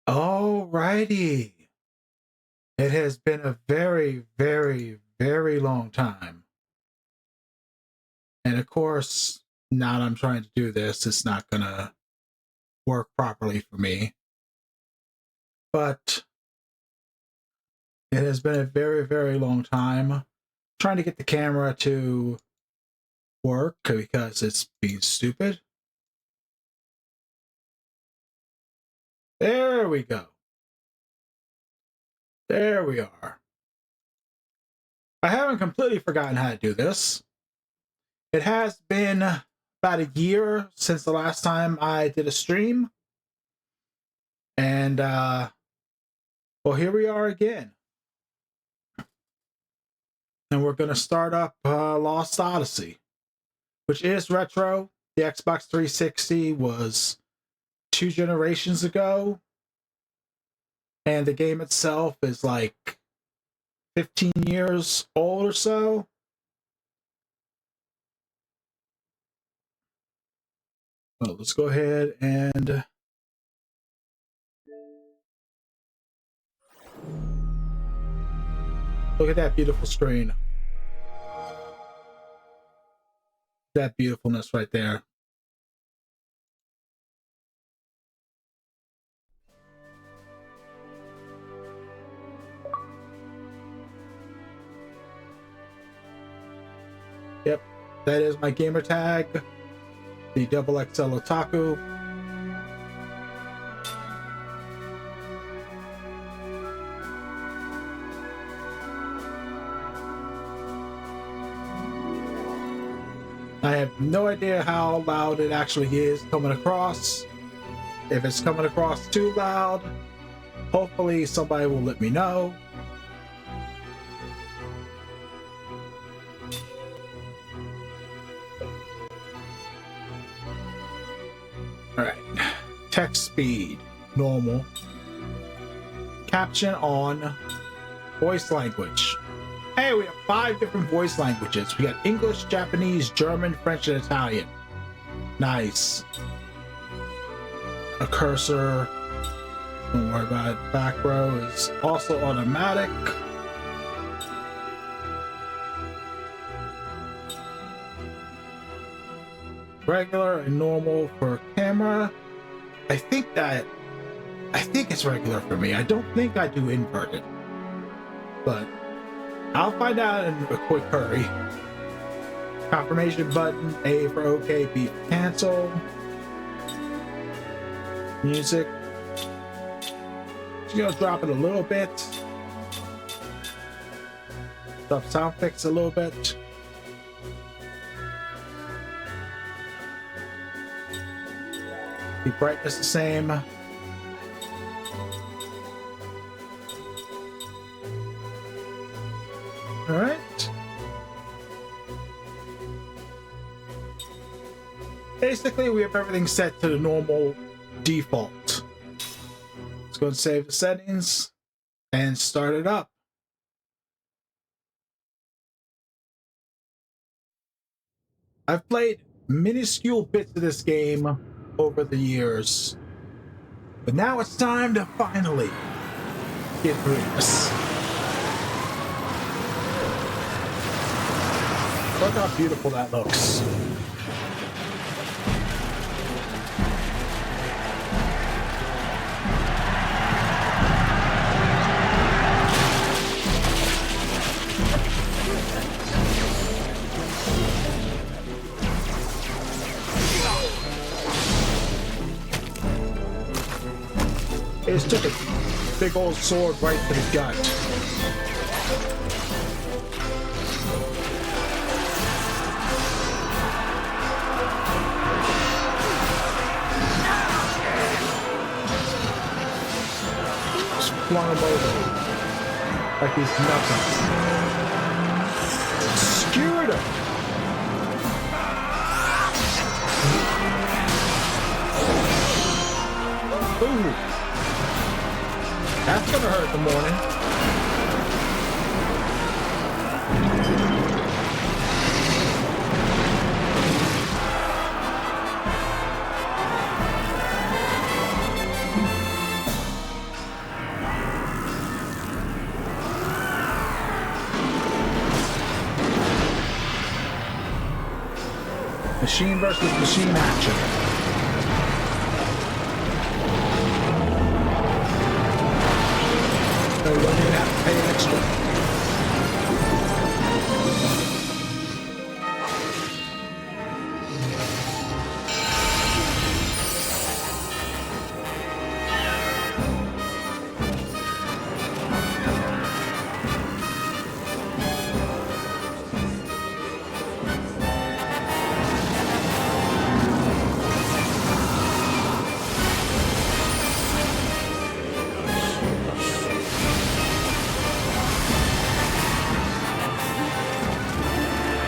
Alrighty. It has been a very, very, very long time. And of course, now that I'm trying to do this, it's not going to work properly for me. But it has been a very, very long time trying to get the camera to work because it's being stupid. There we go. There we are. I haven't completely forgotten how to do this. It has been about a year since the last time I did a stream. And, well, here we are again. And we're going to start up Lost Odyssey, which is retro. The Xbox 360 was 2 generations ago. And the game itself is like 15 years old or so. Well, let's go ahead and look at that beautiful screen. That beautifulness right there. Yep, that is my gamer tag, the Double XL Otaku. I have no idea how loud it actually is coming across. If it's coming across too loud, hopefully somebody will let me know. Alright. Text speed, normal. Caption on. Voice language. Hey, we have 5 different voice languages. We got English, Japanese, German, French, and Italian. Nice. A cursor. Don't worry about it. Back row is also automatic. Regular and normal for camera. I think it's regular for me. I don't think I do inverted. But I'll find out in a quick hurry. Confirmation button, A for OK, B for cancel. Music. Just gonna drop it a little bit. Drop sound fix a little bit. Keep brightness the same. All right. Basically, we have everything set to the normal default. Let's go and save the settings and start it up. I've played minuscule bits of this game over the years, but now it's time to finally get through this. Look how beautiful that looks. It just took a big old sword right to the gut. Just flung him over like he's nothing. Skewered him. Ooh. That's gonna hurt in the morning. Machine versus machine action. So you don't even have to pay extra.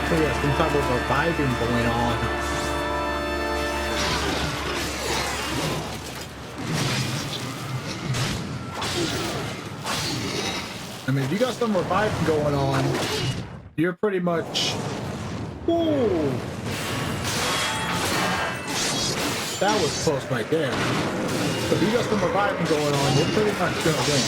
So yeah, some type of reviving going on. I mean, if you got some reviving going on, you're pretty much... Ooh! That was close right there. But if you got some reviving going on, you're pretty much gonna win.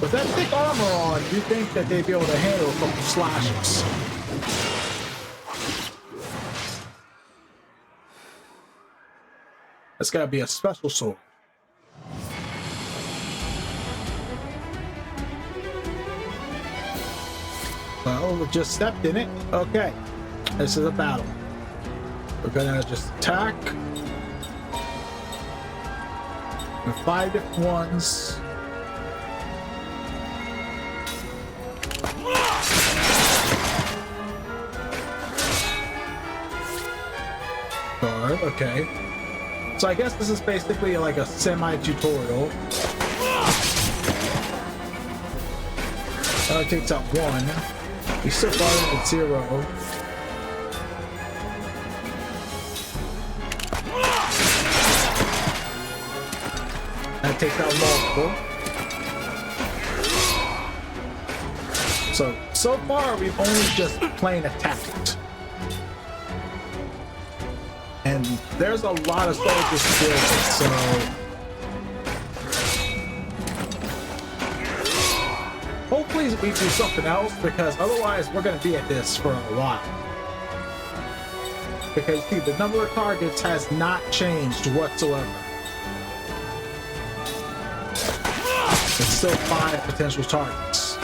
With that thick armor on, you think that they'd be able to handle a couple slashes. That's gotta be a special sword. Well, we just stepped in it. Okay. This is a battle. We're gonna just attack. With 5 different ones. Okay. So I guess this is basically like a semi-tutorial. That takes out one. He's still fighting at 0. That takes out multiple. So far we've only just plain attacked. And there's a lot of soldiers still, so hopefully we do something else, because otherwise we're going to be at this for a while. Because see, the number of targets has not changed whatsoever. It's still 5 potential targets.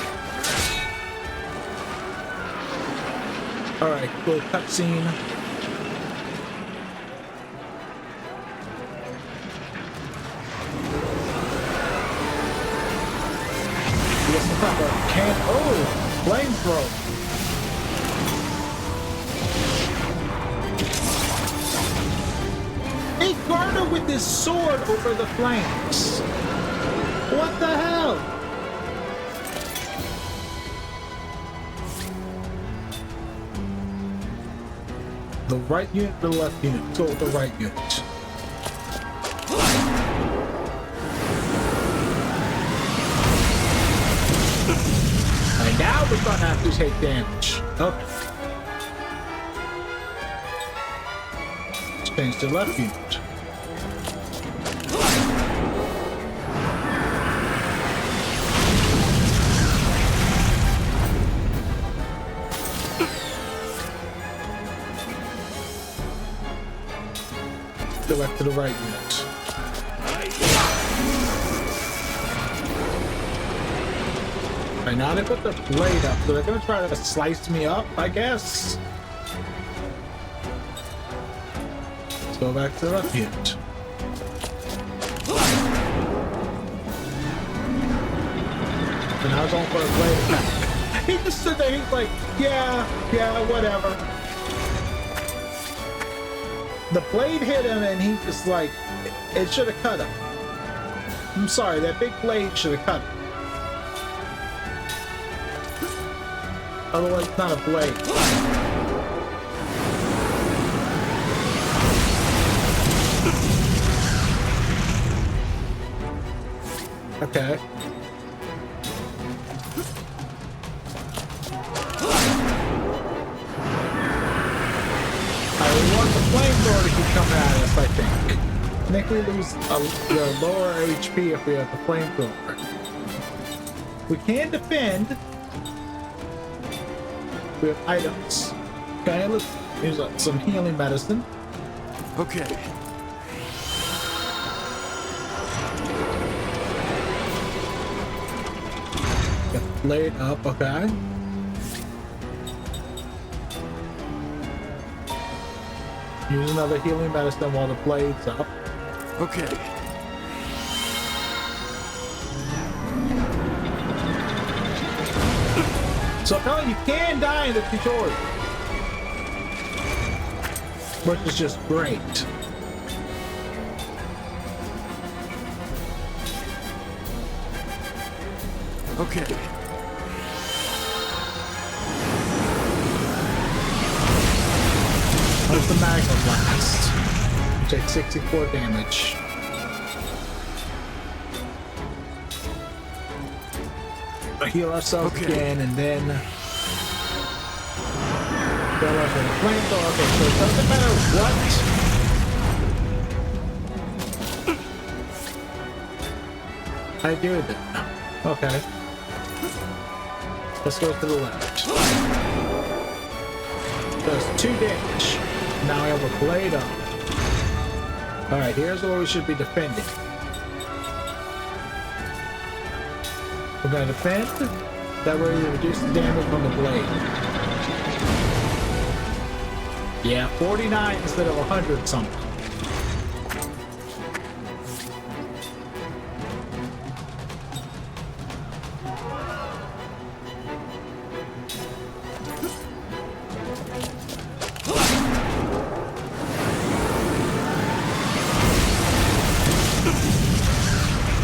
Alright, little cutscene. Oh, flamethrower. He guarded with his sword over the flames. What the hell? The right unit, the left unit. Let's go with the right unit. And now we're starting to have to take damage. Okay. Let's change to left unit. Go back to the right unit. Right, now they put the blade up, so they're gonna try to slice me up, I guess. Let's go back to the left unit. And now going for a blade attack. He just stood there, he's like, yeah, whatever. The blade hit him and he just like, it should have cut him. I'm sorry, that big blade should have cut him. Otherwise, it's not a blade. Okay. I want the flamethrower to keep coming at us, I think. I think we lose the lower HP if we have the flamethrower. We can defend. We have items. Okay, let's use some healing medicine. Okay. Get the blade up, okay. Use another healing medicine while the blade's up. Okay. So apparently you can die in the tutorial, which is just great. Okay. What's the magma blast? You take 64 damage. Heal ourselves again, and then heal us with a flamethrower. Okay, so it doesn't matter what I do with it. Okay. Let's go to the left. Does 2 damage. Now I have a blade up. Alright, here's where we should be defending. We're going to defend. That way we reduce the damage from the blade. Yeah, 49 instead of 100 something.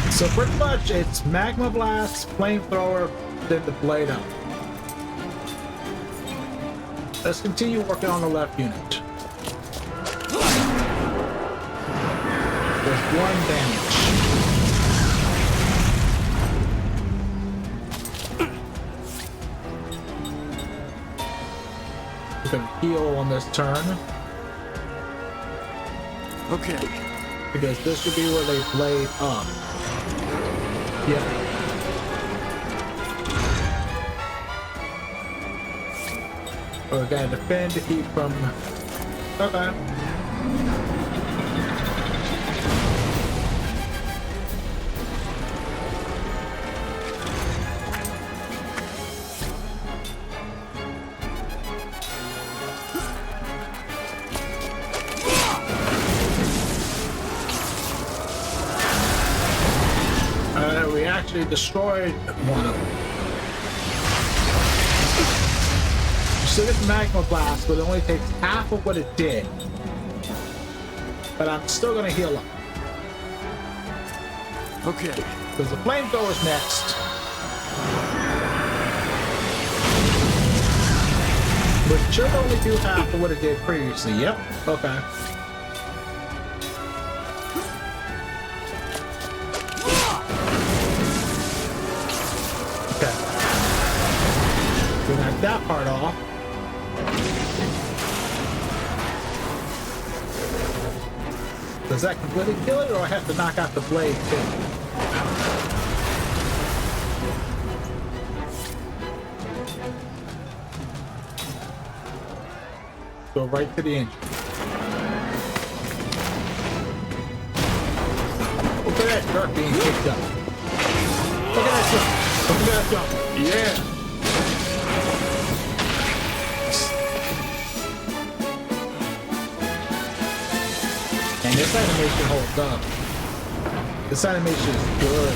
So pretty much it's magma blast, flamethrower, then the blade up. Let's continue working on the left unit. There's 1 damage. We're gonna heal on this turn. Okay. Because this would be where they blade up. Yeah. We're gonna defend to keep from... Okay. We actually destroyed one of them. So this magma blast, but it only takes half of what it did. But I'm still gonna heal up. Okay. Because the flamethrower's next. But it should only do half of what it did previously. Yep. Okay. Okay. We knocked that part off. Does that completely kill it, or I have to knock out the blade too? Go right to the engine. Look at that dirt being kicked up. Look at that jump. Look at that jump. Yeah. And this animation holds up. This animation is good.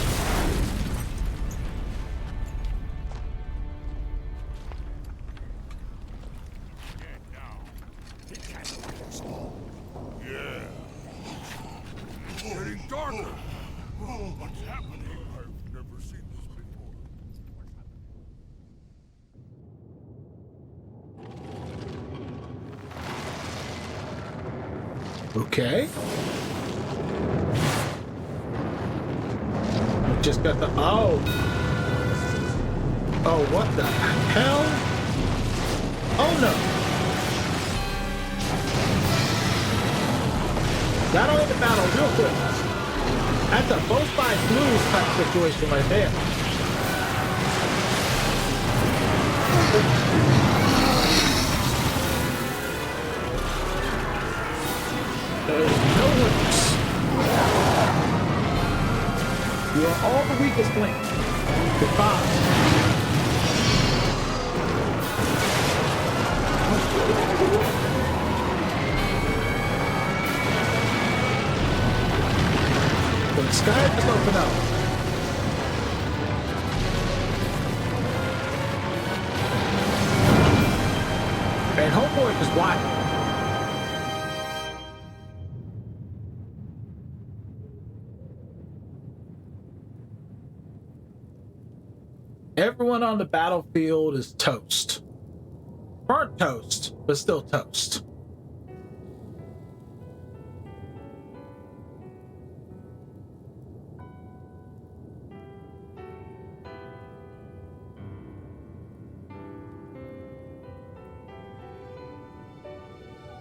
Getting darker. What's happening? I've never seen this before. Okay. We just got the... Oh! Oh, what the hell? Oh, no! Got on the battle real quick. That's a both by blues type situation right there. There's no winners. You are all the weakest link. Goodbye. The sky just opened up. And homeboy just watching. Everyone on the battlefield is toast. Burnt toast, but still toast.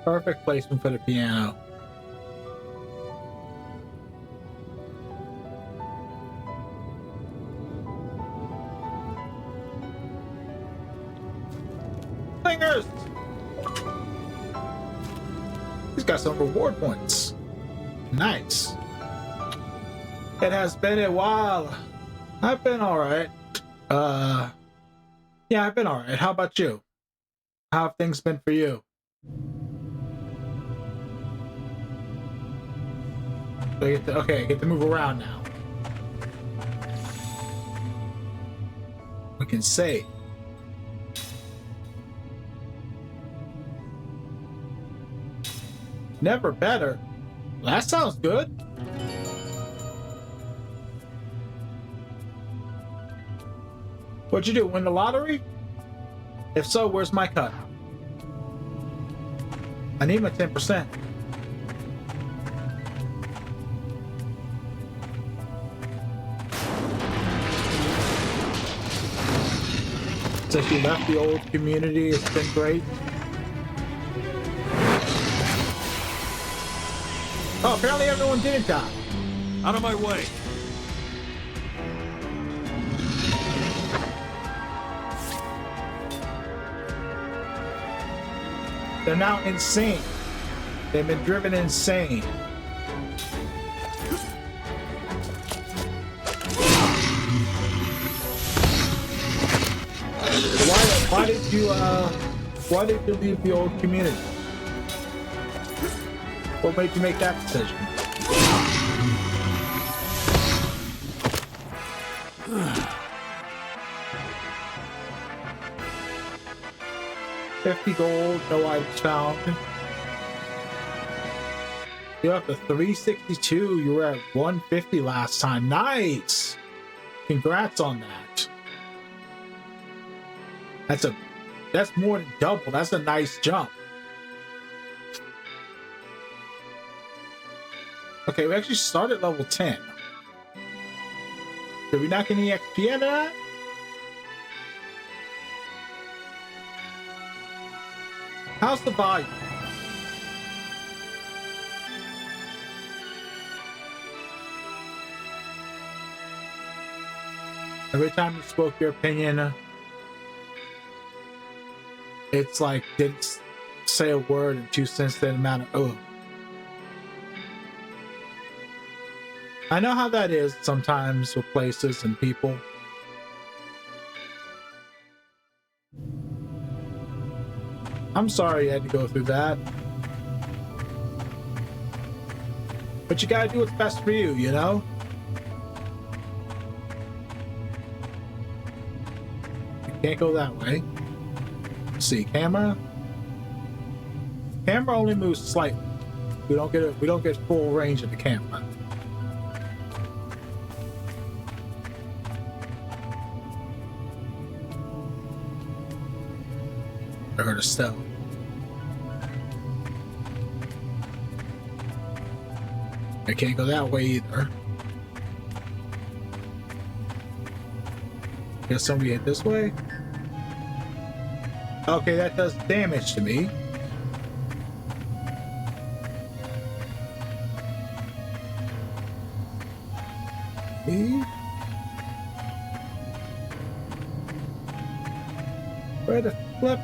Perfect placement for the piano. Fingers! He's got some reward points. Nice. It has been a while. I've been alright. Yeah, I've been alright. How about you? How have things been for you? I get to move around now. We can save. Never better. Well, that sounds good. What'd you do? Win the lottery? If so, where's my cut? I need my 10%. Since you left the old community, it's been great. Oh, apparently everyone didn't die. Out of my way. They're now insane. They've been driven insane. Why did you leave the old community? What made you make that decision? $50 gold, no items found. You're up to 362. You were at 150 last time. Nice! Congrats on that. That's more than double. That's a nice jump. Okay, we actually started level 10. Did we not get any XP out of that? How's the volume? Every time you spoke your opinion, it's like didn't say a word in 2 cents that amount of oh. I know how that is sometimes with places and people. I'm sorry you had to go through that. But you gotta do what's best for you, you know? You can't go that way. Let's see, camera. Camera only moves slightly. We don't get full range of the camera. I heard a stone. I can't go that way either. Guess somebody hit this way? Okay, that does damage to me. See? Where the flip?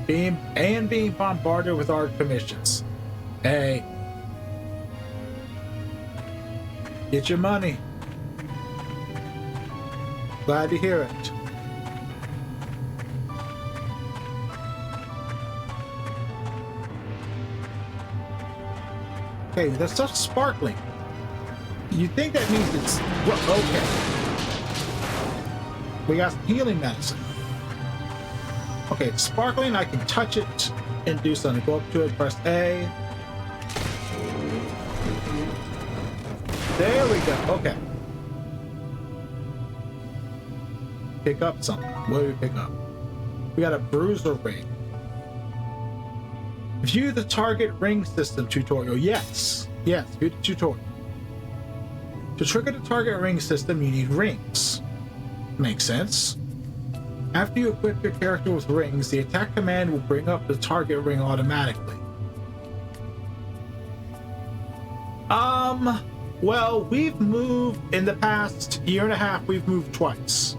Being bombarded with art commissions. Hey. Get your money. Glad to hear it. Okay, that's so sparkling. You think that means it's well, okay. We got some healing medicine. Okay, it's sparkling. I can touch it and do something. Go up to it, press A. There we go. Okay. Pick up something. What do we pick up? We got a bruiser ring. View the target ring system tutorial. Yes. Yes, view the tutorial. To trigger the target ring system, you need rings. Makes sense. After you equip your character with rings, the attack command will bring up the target ring automatically. Well, we've moved in the past year and a half, we've moved twice.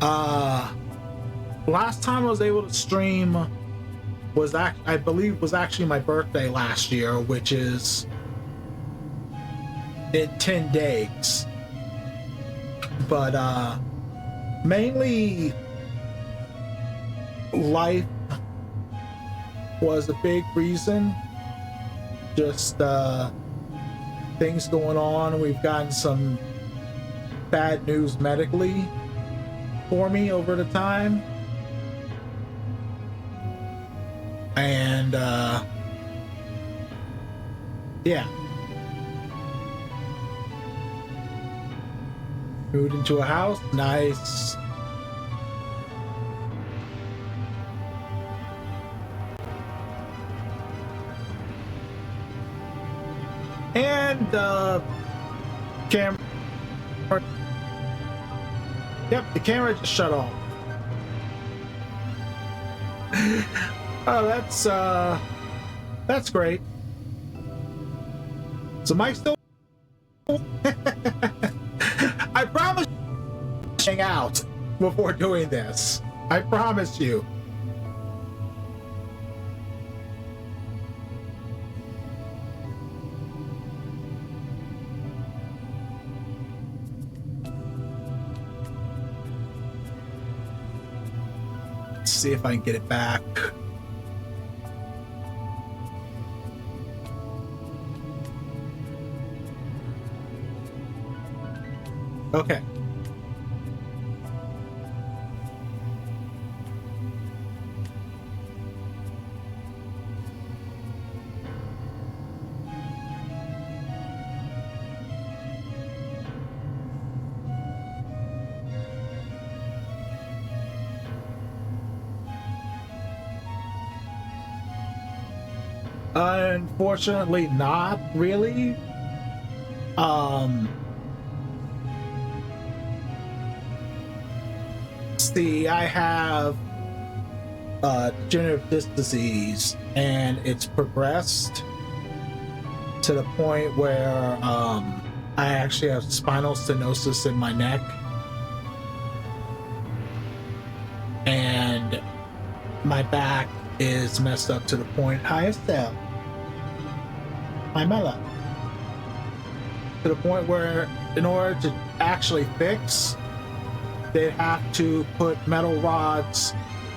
Last time I was able to stream was I believe was actually my birthday last year, which is in 10 days. But mainly life was a big reason. Just things going on. We've gotten some bad news medically for me over the time. And yeah. Moved into a house. Nice. And camera. Yep, the camera just shut off. Oh, that's great. So Mike's still. I promise you hang out before doing this. I promise you. Let's see if I can get it back. Okay. Unfortunately, not really. See, I have degenerative disc disease, and it's progressed to the point where I actually have spinal stenosis in my neck, and my back is messed up to the point. Hi, Estelle. Hi, Mella. To the point where, in order to actually fix, they'd have to put metal rods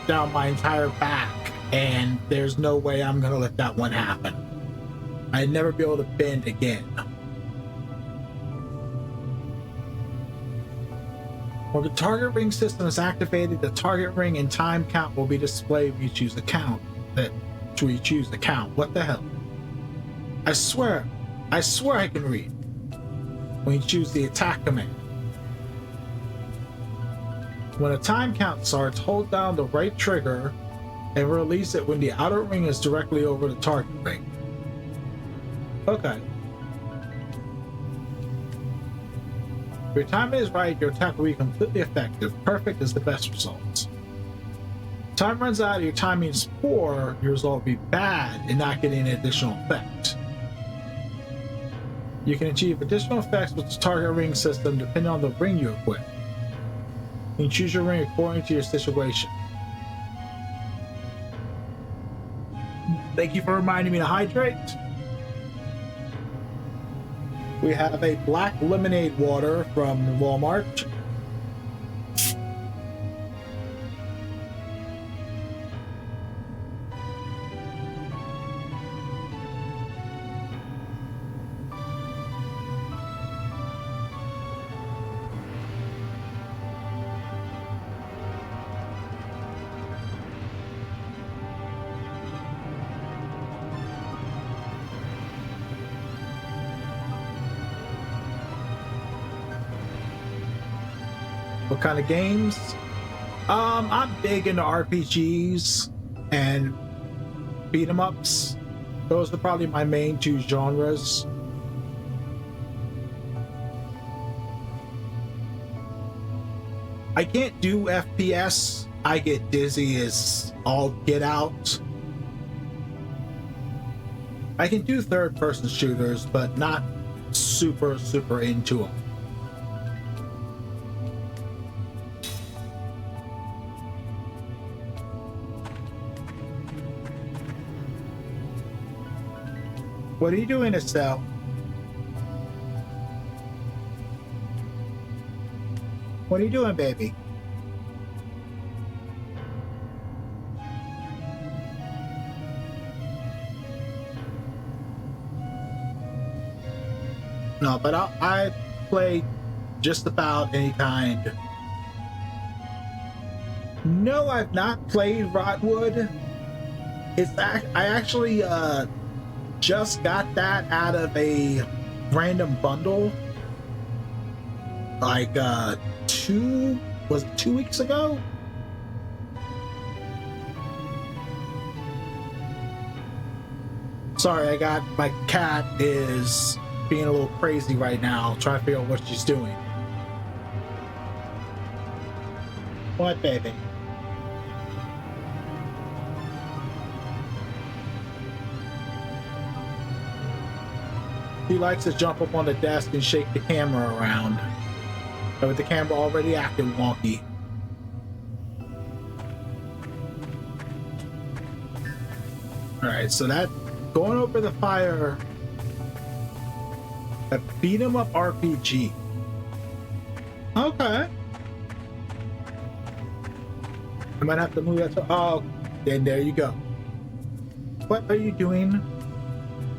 down my entire back, and there's no way I'm gonna let that one happen. I'd never be able to bend again. When the target ring system is activated, the target ring and time count will be displayed when you choose the count. What the hell? I swear I can read. When you choose the attack command. When a time count starts, hold down the right trigger and release it when the outer ring is directly over the target ring. Okay. If your timing is right, your attack will be completely effective. Perfect is the best result. If time runs out, your timing is poor, your result will be bad and not getting an additional effect. You can achieve additional effects with the target ring system depending on the ring you equip. You can choose your ring according to your situation. Thank you for reminding me to hydrate. We have a black lemonade water from Walmart. What kind of games? I'm big into RPGs and beat 'em ups. Those are probably my main two genres. I can't do FPS. I get dizzy as all get out. I can do third-person shooters, but not super into them. What are you doing, Estelle? What are you doing, baby? No, but I play just about any kind. No, I've not played Rotwood. I actually just got that out of a random bundle like 2 weeks ago. Sorry, my cat is being a little crazy right now, trying to figure out what she's doing. What, baby? He likes to jump up on the desk and shake the camera around. But with the camera already acting wonky. Alright, so that going over the fire, a beat 'em up RPG. Okay. I might have to move that to, oh, then there you go. What are you doing?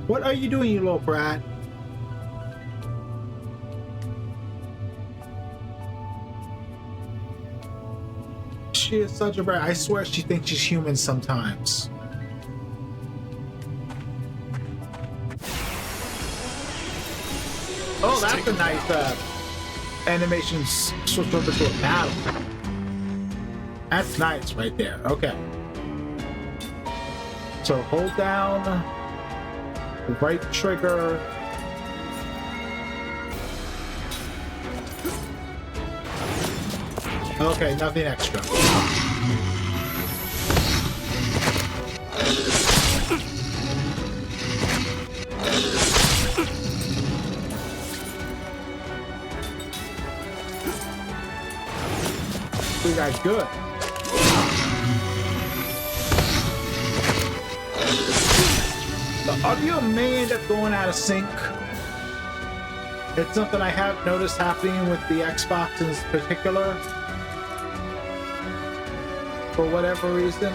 What are you doing, you little brat? She is such a brat. I swear she thinks she's human sometimes. Oh, that's a nice animation switch over to a battle. That's nice right there. Okay. So hold down the right trigger. Okay, nothing extra. We got good. The audio may end up going out of sync. It's something I have noticed happening with the Xbox in particular. For whatever reason.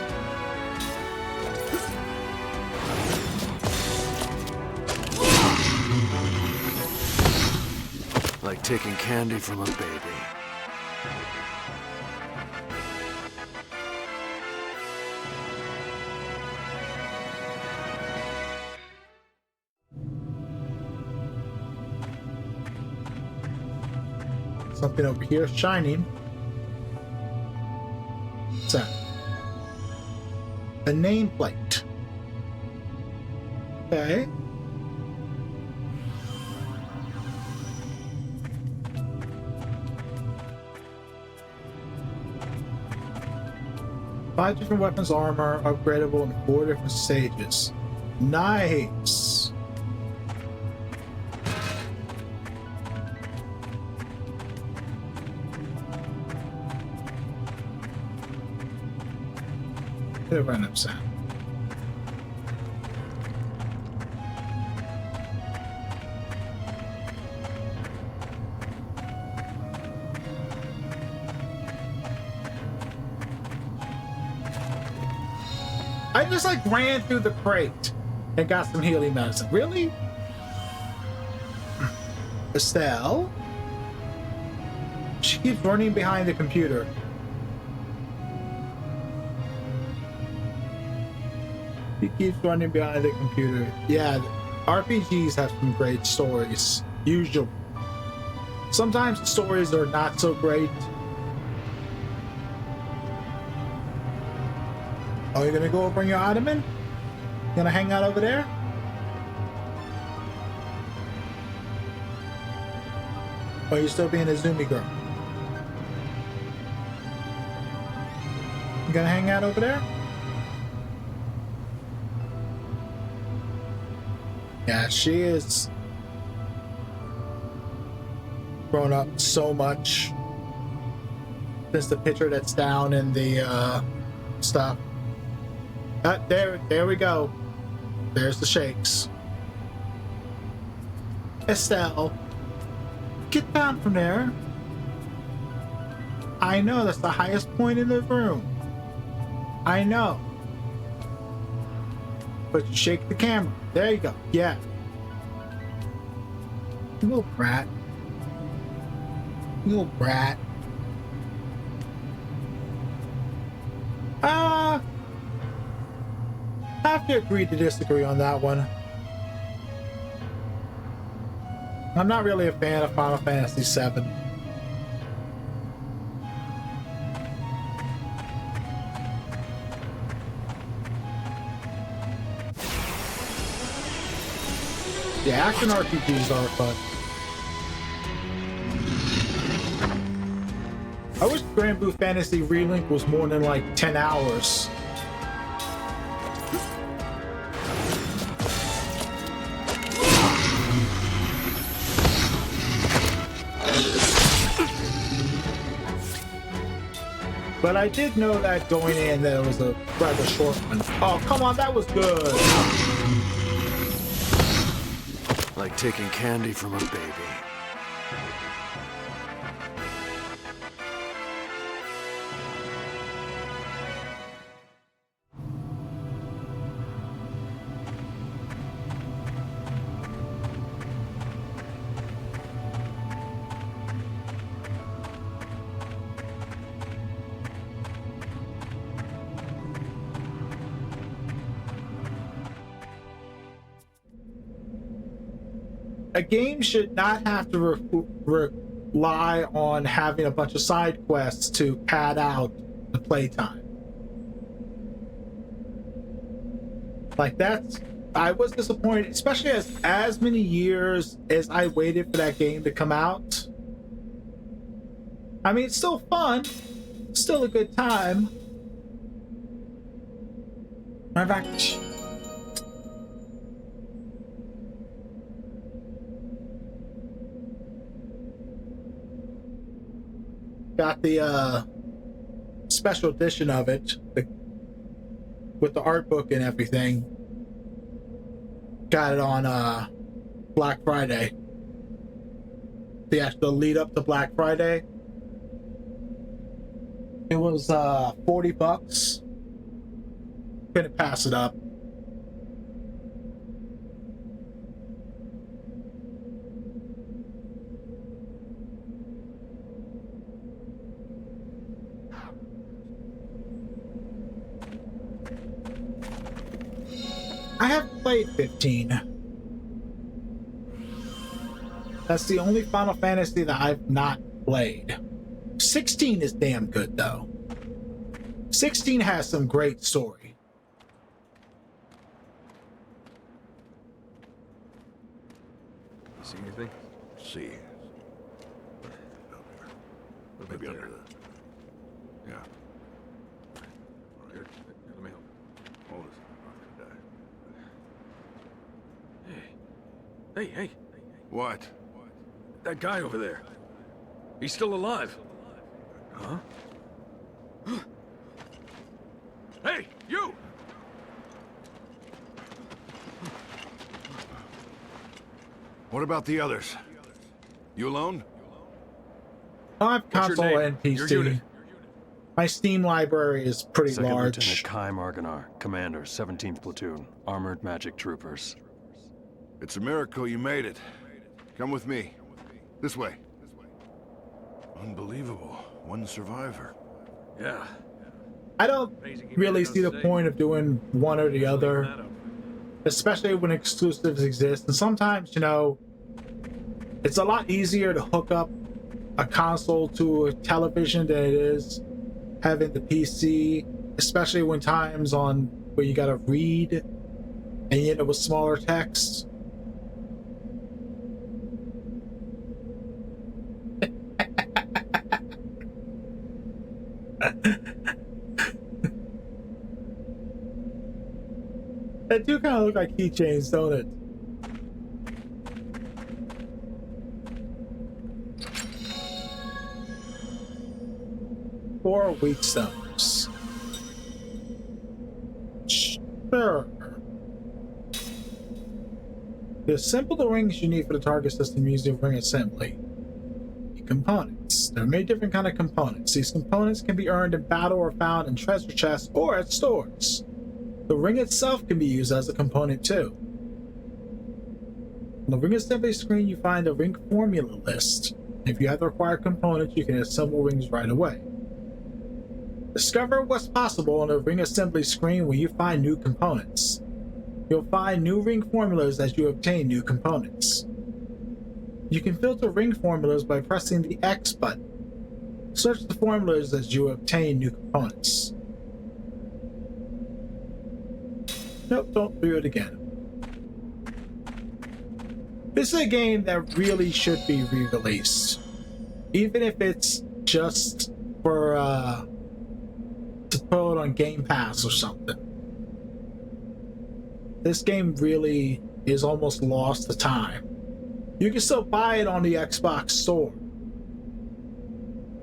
Like taking candy from a baby. Something over here shining. What's that? A nameplate. Okay. Five different weapons armor upgradable in 4 different stages. Nice. Bit of random sound. I just like ran through the crate and got some healing medicine. Really? Estelle? She keeps running behind the computer. He keeps running behind the computer. Yeah, RPGs have some great stories. Usually. Sometimes the stories are not so great. Oh, you're gonna go over in your ottoman? You gonna hang out over there? Or are you still being a zoomy girl? You gonna hang out over there? Yeah, she is grown up so much since the picture that's down in the stuff. There we go. There's the shakes. Estelle, get down from there. I know that's the highest point in the room. I know. But shake the camera. There you go. Yeah. You little brat. You little brat. I have to agree to disagree on that one. I'm not really a fan of Final Fantasy VII. Yeah, action RPGs are fun. I wish Grand Blue Fantasy Relink was more than like 10 hours. But I did know that going in that it was a rather short one. Oh, come on, that was good. Like taking candy from a baby. A game should not have to rely on having a bunch of side quests to pad out the playtime. Like I was disappointed, especially as many years as I waited for that game to come out. I mean, it's still fun, still a good time. In fact, got the special edition of it with the art book and everything. Got it on Black Friday. The actual lead up to Black Friday. It was $40. Couldn't pass it up. I have played 15. That's the only Final Fantasy that I've not played. 16 is damn good, though. 16 has some great story. See anything? See. Maybe under the. Yeah. Here, let me help. All this. I'm gonna die. Hey. What? That guy over there. He's still alive. Huh? Hey, you! What about the others? You alone? I have What's your console name? and PC. Your unit. My Steam library is pretty Second large. Lieutenant Kai Marganar, Commander, 17th Platoon, Armored Magic Troopers. It's a miracle you made it. Come with me. This way. Unbelievable. One survivor. Yeah. I don't really see the point of doing one or the other, especially when exclusives exist. And sometimes, you know, it's a lot easier to hook up a console to a television than it is having the PC, especially when times on where you gotta read and you end up with smaller text. They do kind of look like keychains, don't it? Four weak stones. Sure. To assemble the rings you need for the target system using ring assembly. Components. There are many different kind of components. These components can be earned in battle or found in treasure chests or at stores. The ring itself can be used as a component too. On the ring assembly screen, you find a ring formula list. If you have the required components, you can assemble rings right away. Discover what's possible on the ring assembly screen when you find new components. You'll find new ring formulas as you obtain new components. You can filter ring formulas by pressing the X button. Search the formulas as you obtain new components. Nope, don't do it again. This is a game that really should be re-released. Even if it's just for to put it on Game Pass or something. This game really is almost lost to time. You can still buy it on the Xbox store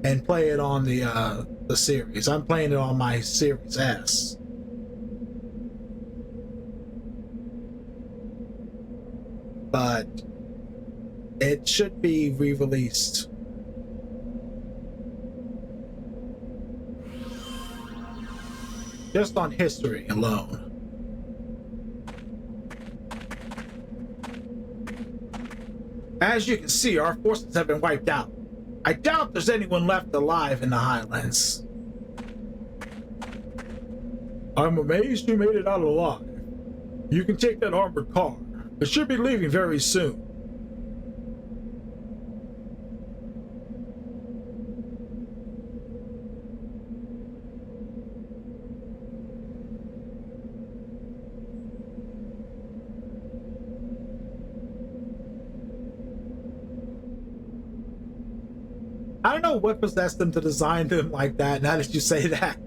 and play it on the series. I'm playing it on my Series S. But it should be re-released. Just on history alone. As you can see, our forces have been wiped out. I doubt there's anyone left alive in the Highlands. I'm amazed you made it out alive. You can take that armored car. It should be leaving very soon. I don't know what possessed them to design them like that, now that you say that.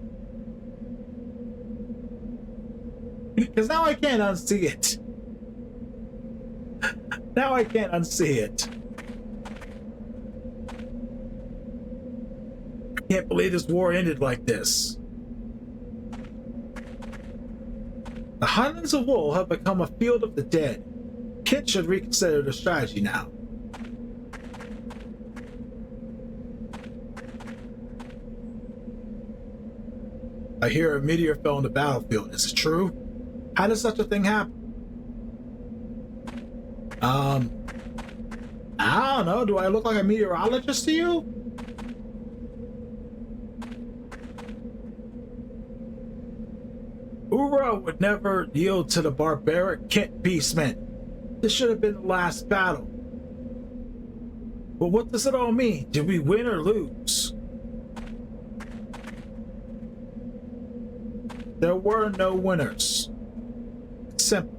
Because now I can't unsee it. Now I can't unsee it. I can't believe this war ended like this. The Highlands of Wool have become a field of the dead. Kit should reconsider their strategy now. I hear a meteor fell on the battlefield. Is it true? How does such a thing happen? I don't know. Do I look like a meteorologist to you? Ura would never yield to the barbaric Kent beastmen. This should have been the last battle. But what does it all mean? Did we win or lose? There were no winners. It's simple.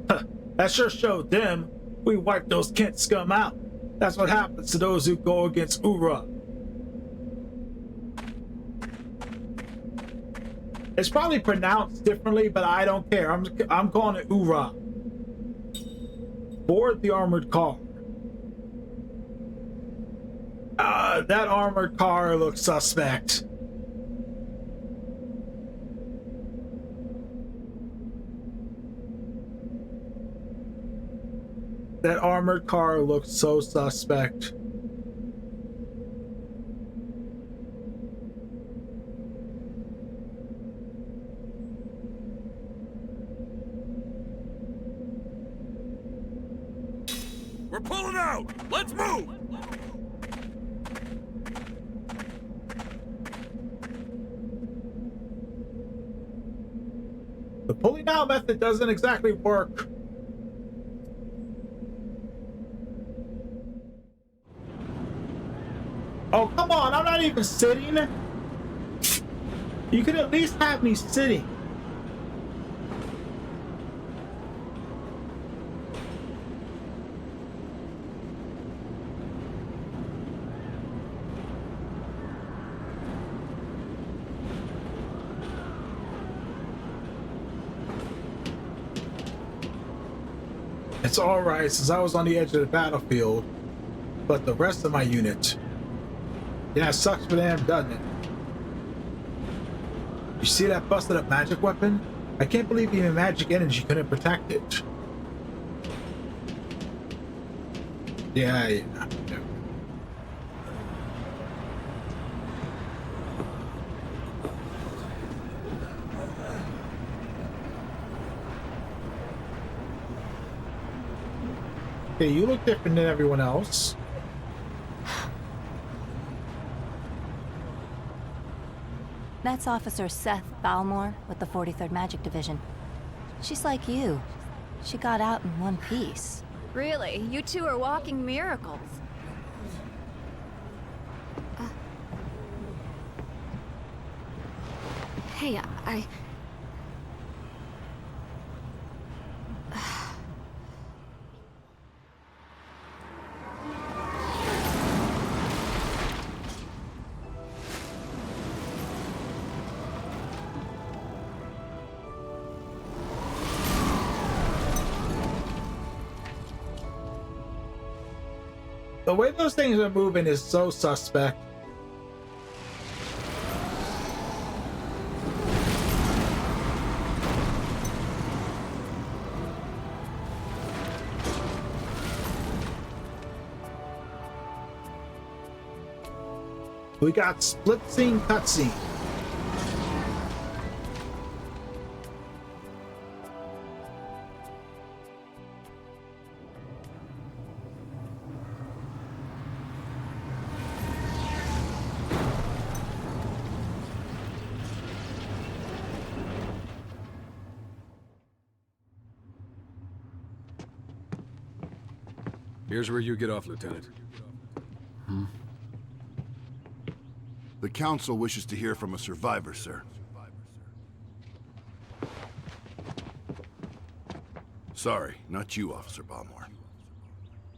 Huh, that sure showed them. We wiped those Kent scum out. That's what happens to those who go against Ura. It's probably pronounced differently, but I don't care. I'm calling it Ura. Board the armored car. That armored car looks suspect. That armored car looks so suspect. We're pulling out! Let's move! The pulling out method doesn't exactly work. Oh, come on, I'm not even sitting. You could at least have me sitting. It's alright since I was on the edge of the battlefield, but the rest of my unit... Yeah, it sucks for them, doesn't it? You see that busted up magic weapon? I can't believe even magic energy couldn't protect it. Yeah. Okay, you look different than everyone else. That's Officer Seth Balmore with the 43rd Magic Division. She's like you. She got out in one piece. Really? You two are walking miracles. Hey, The way those things are moving is so suspect. We got split scene cutscene. Here's where you get off, Lieutenant. The Council wishes to hear from a survivor, sir. Sorry, not you, Officer Balmore.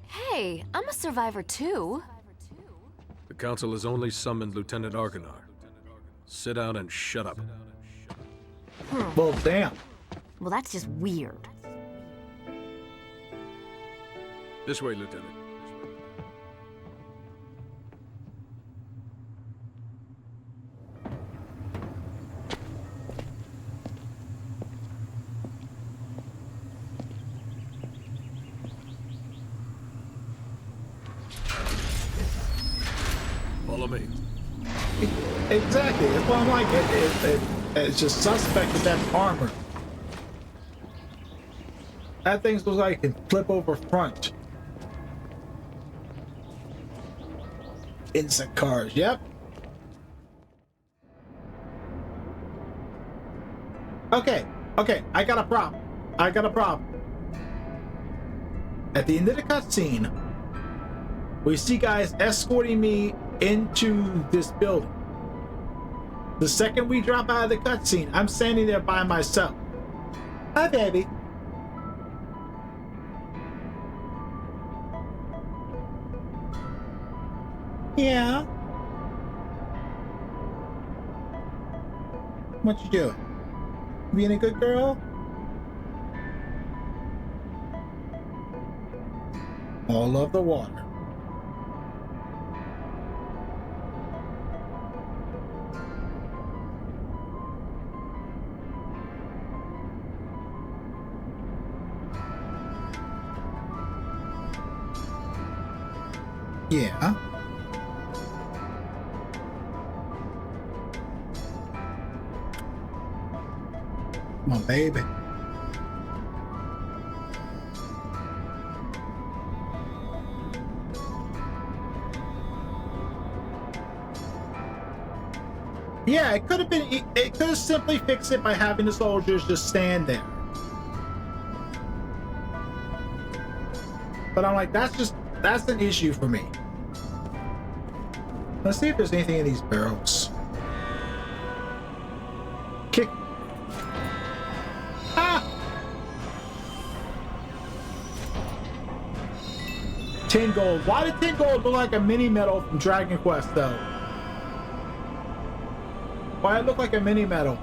Hey, I'm a survivor too. The Council has only summoned Lieutenant Argonar. Sit down and shut up. Well, damn. Well, that's just weird. This way, Lieutenant. Follow me. Exactly. That's why I'm like, it's just suspect with that armor. That thing looks like it can flip over front. Insect cars, yep. Okay, I got a problem. At the end of the cutscene, we see guys escorting me into this building. The second we drop out of the cutscene, I'm standing there by myself. Hi, baby. Yeah. What you doing? Being a good girl? All of the water. Yeah. Come on, baby. Yeah, it could have been. It could have simply fixed it by having the soldiers just stand there. But I'm like, that's an issue for me. Let's see if there's anything in these barrels. Kick. Ah! 10 gold. Why did 10 gold look like a mini medal from Dragon Quest, though? Why it look like a mini medal?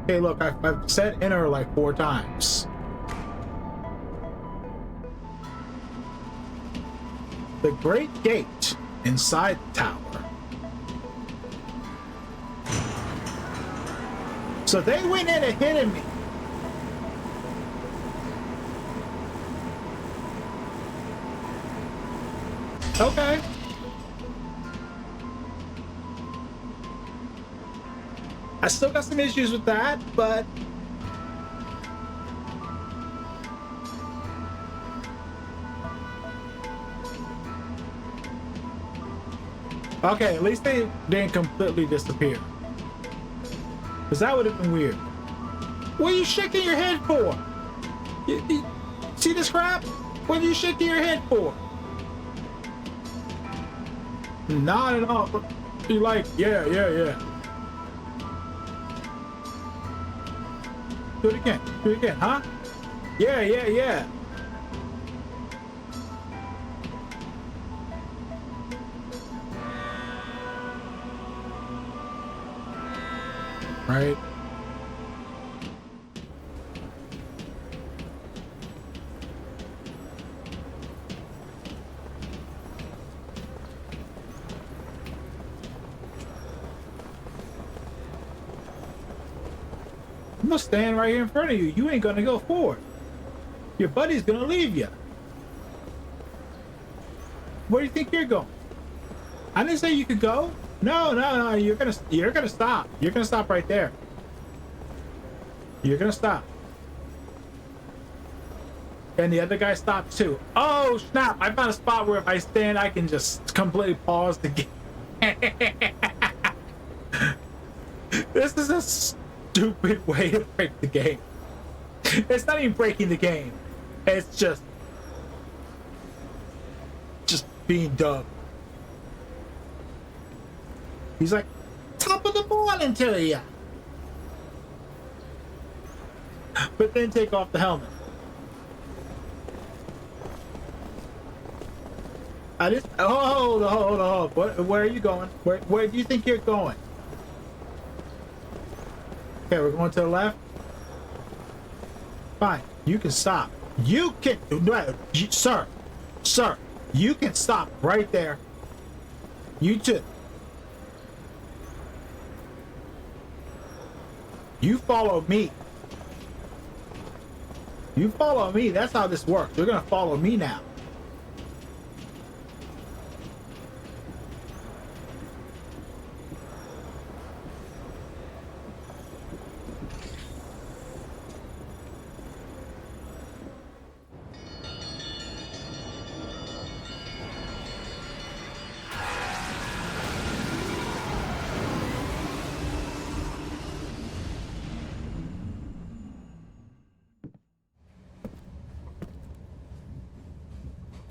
Hey, look, I've said enter like 4 times. The Great Gate inside the tower. So they went in and hit me. Okay. I still got some issues with that, but okay, at least they didn't completely disappear. Because that would have been weird. What are you shaking your head for? You see this crap? What are you shaking your head for? Not at all. You're like, yeah. Do it again, huh? Yeah. right? I'm gonna stand right here in front of you. You ain't gonna go forward. Your buddy's gonna leave you. Where do you think you're going? I didn't say you could go. No, no, no. You're gonna stop. You're gonna stop right there. You're gonna stop. And the other guy stops too. Oh snap! I found a spot where if I stand, I can just completely pause the game. This is a stupid way to break the game. It's not even breaking the game. It's just being dumb. He's like, top of the morning to ya. But then take off the helmet. I just hold on. Where are you going? Where do you think you're going? Okay, we're going to the left. Fine, you can stop. You can, no, sir, you can stop right there. You too. You follow me. You follow me. That's how this works. You're gonna follow me now.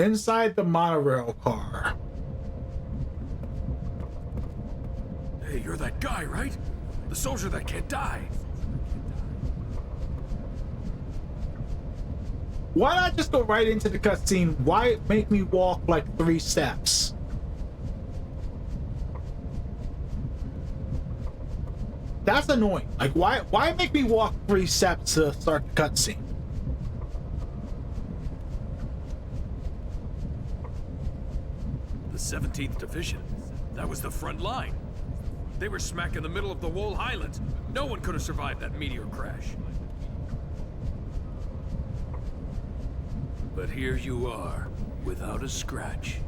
Inside the monorail car. Hey, you're that guy, right? The soldier that can't die. Why not just go right into the cutscene? Why make me walk like 3 steps? That's annoying. Like, why make me walk 3 steps to start the cutscene? The 17th Division. That was the front line. They were smack in the middle of the Wool Highlands. No one could have survived that meteor crash. But here you are, without a scratch.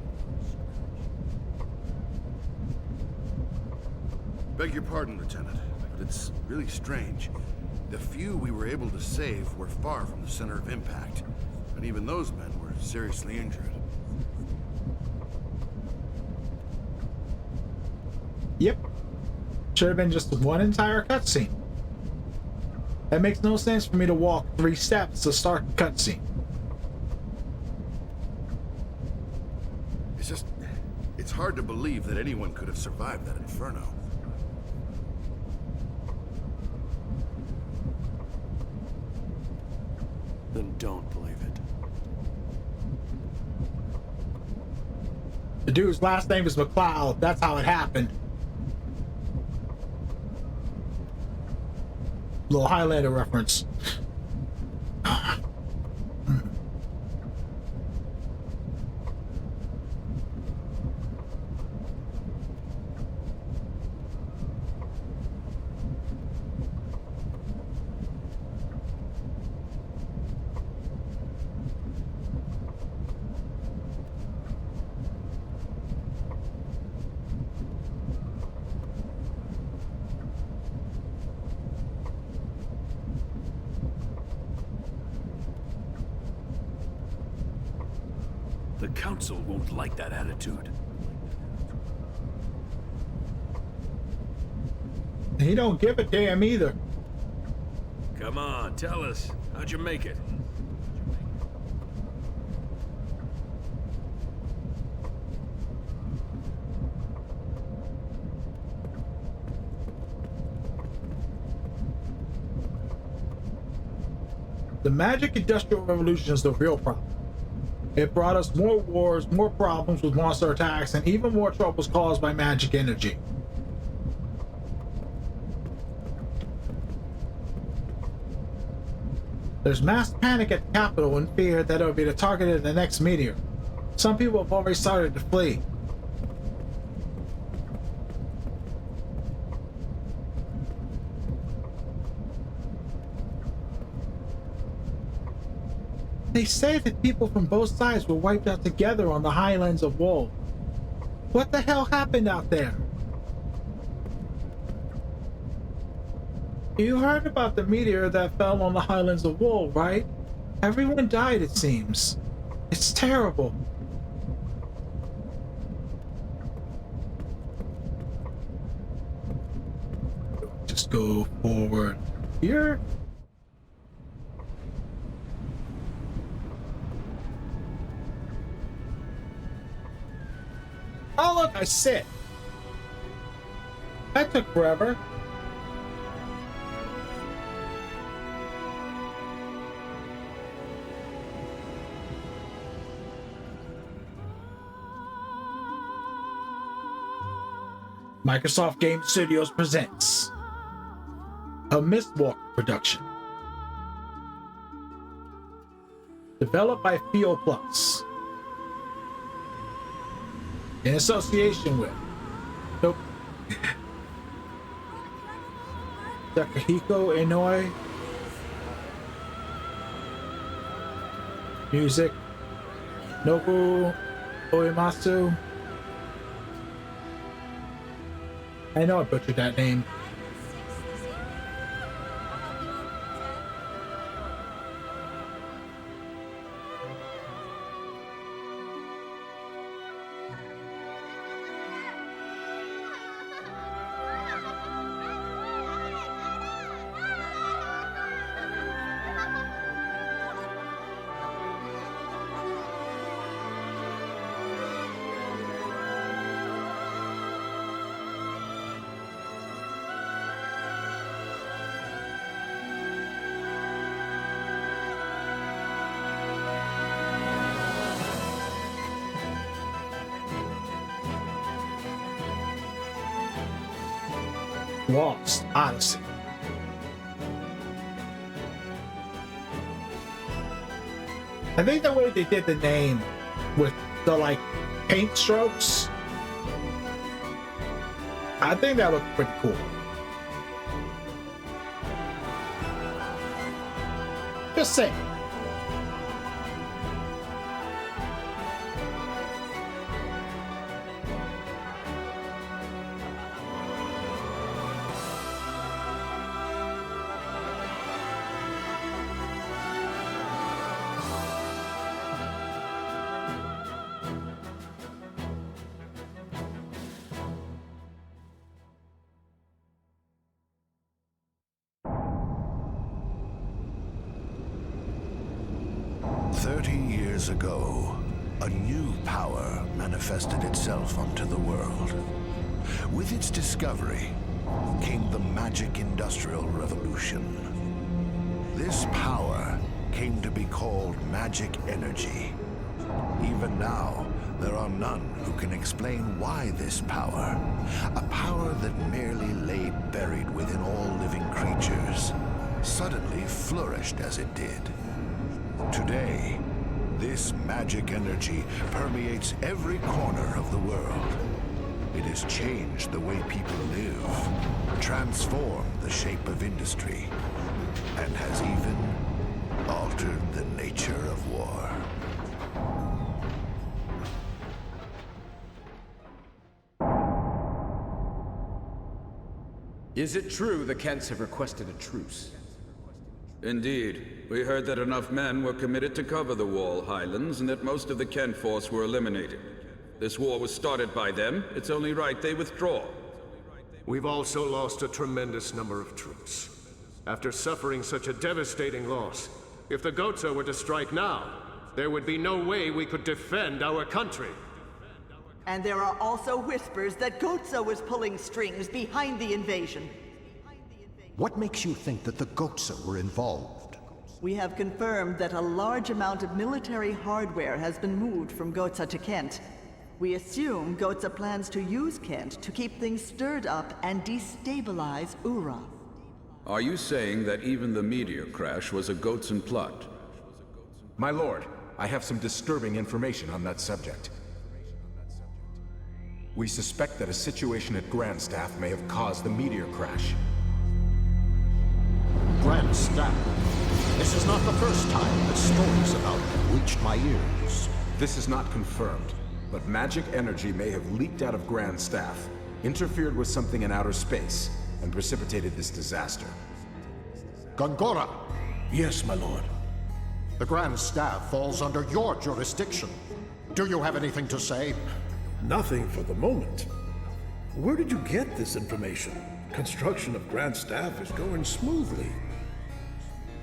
Beg your pardon, Lieutenant, but it's really strange. The few we were able to save were far from the center of impact, and even those men were seriously injured. Yep. Should have been just one entire cutscene. That makes no sense for me to walk 3 steps to start the cutscene. It's hard to believe that anyone could have survived that inferno. Then don't believe it. The dude's last name is McLeod. That's how it happened. Little Highlander reference. The Council won't like that attitude. He don't give a damn either. Come on, tell us. How'd you make it? The magic industrial revolution is the real problem. It brought us more wars, more problems with monster attacks, and even more troubles caused by magic energy. There's mass panic at the capital and fear that it'll be the target of the next meteor. Some people have already started to flee. They say that people from both sides were wiped out together on the highlands of Wool. What the hell happened out there? You heard about the meteor that fell on the highlands of Wool, right? Everyone died, it seems. It's terrible. Just go forward here. Oh look, I sit. That took forever. Microsoft Game Studios presents a Mistwalker production. Developed by Feel Plus. In association with Takahiko Inouye. Music Nobu Uematsu. I know I butchered that name. Lost Odyssey. I think the way they did the name with the like paint strokes, I think that looked pretty cool. Just saying. Years ago, a new power manifested itself onto the world. With its discovery came the magic industrial revolution. This power came to be called magic energy. Even now, there are none who can explain why this power, a power that merely lay buried within all living creatures, suddenly flourished as it did. Today, this magic energy permeates every corner of the world. It has changed the way people live, transformed the shape of industry, and has even altered the nature of war. Is it true the Kents have requested a truce? Indeed. We heard that enough men were committed to cover the Wall Highlands and that most of the Kent force were eliminated. This war was started by them. It's only right they withdraw. We've also lost a tremendous number of troops. After suffering such a devastating loss, if the Goatsa were to strike now, there would be no way we could defend our country. And there are also whispers that Goatsa was pulling strings behind the invasion. What makes you think that the Goatsa were involved? We have confirmed that a large amount of military hardware has been moved from Goatsa to Kent. We assume Goatsa plans to use Kent to keep things stirred up and destabilize Ura. Are you saying that even the meteor crash was a Goatson plot? My lord, I have some disturbing information on that subject. We suspect that a situation at Grandstaff may have caused the meteor crash. Grandstaff? This is not the first time that stories about it reached my ears. This is not confirmed, but magic energy may have leaked out of Grandstaff, interfered with something in outer space, and precipitated this disaster. Gongora! Yes, my lord. The Grand Staff falls under your jurisdiction. Do you have anything to say? Nothing for the moment. Where did you get this information? Construction of Grand Staff is going smoothly.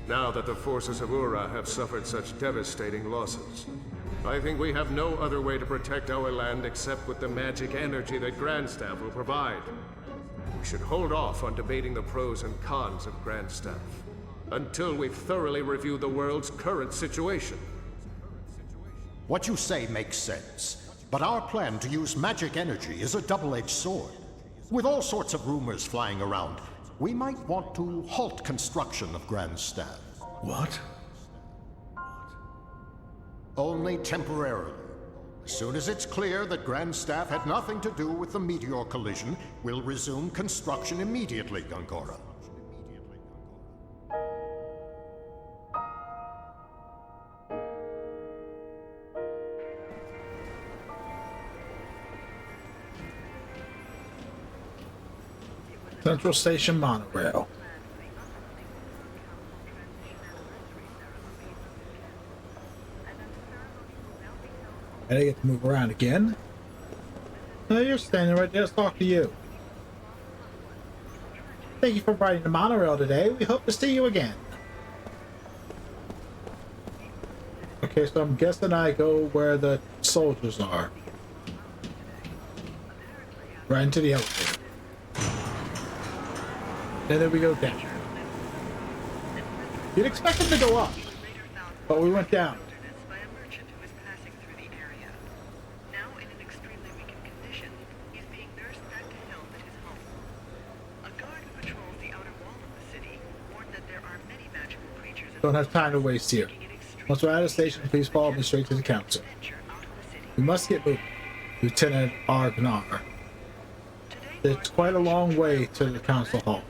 Now that the forces of Ura have suffered such devastating losses, I think we have no other way to protect our land except with the magic energy that Grandstaff will provide. We should hold off on debating the pros and cons of Grandstaff until we've thoroughly reviewed the world's current situation. What you say makes sense, but our plan to use magic energy is a double-edged sword. With all sorts of rumors flying around, we might want to halt construction of Grandstaff. What? Only temporarily. As soon as it's clear that Grandstaff had nothing to do with the meteor collision, we'll resume construction immediately, Gongora. Central Station monorail. And I get to move around again. No, you're standing right there. Let's talk to you. Thank you for riding the monorail today. We hope to see you again. Okay, so I'm guessing I go where the soldiers are. Right into the elevator. And then we go down. You'd expect them to go up, but we went down. Don't have time to waste here. Once we're at a station, please follow me straight to the council. We must get moving, Lieutenant Argnar. It's quite a long way to the council hall.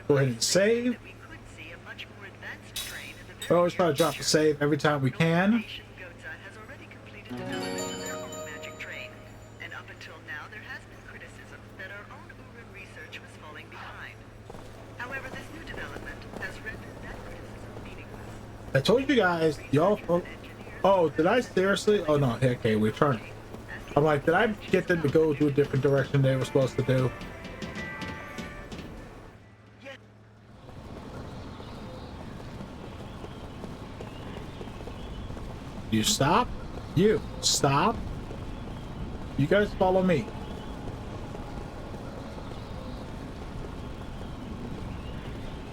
Go ahead and save. We always try to drop a save every time we can. I told you guys, y'all. Oh, did I seriously? Oh no, okay, we're turning. I'm like, did I get them to go to a different direction they were supposed to do? You stop. You stop. You guys follow me.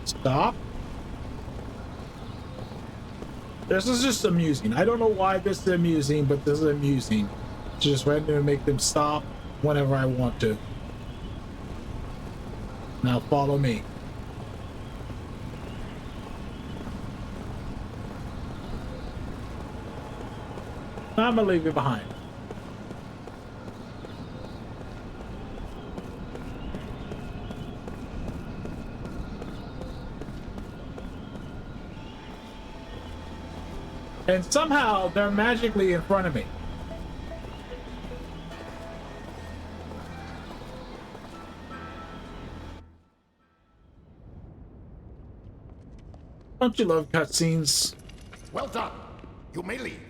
Stop. This is just amusing. I don't know why this is amusing, but this is amusing. Just randomly make them stop whenever I want to. Now follow me. I'm gonna leave you behind. And somehow they're magically in front of me. Don't you love cutscenes? Well done. You may leave.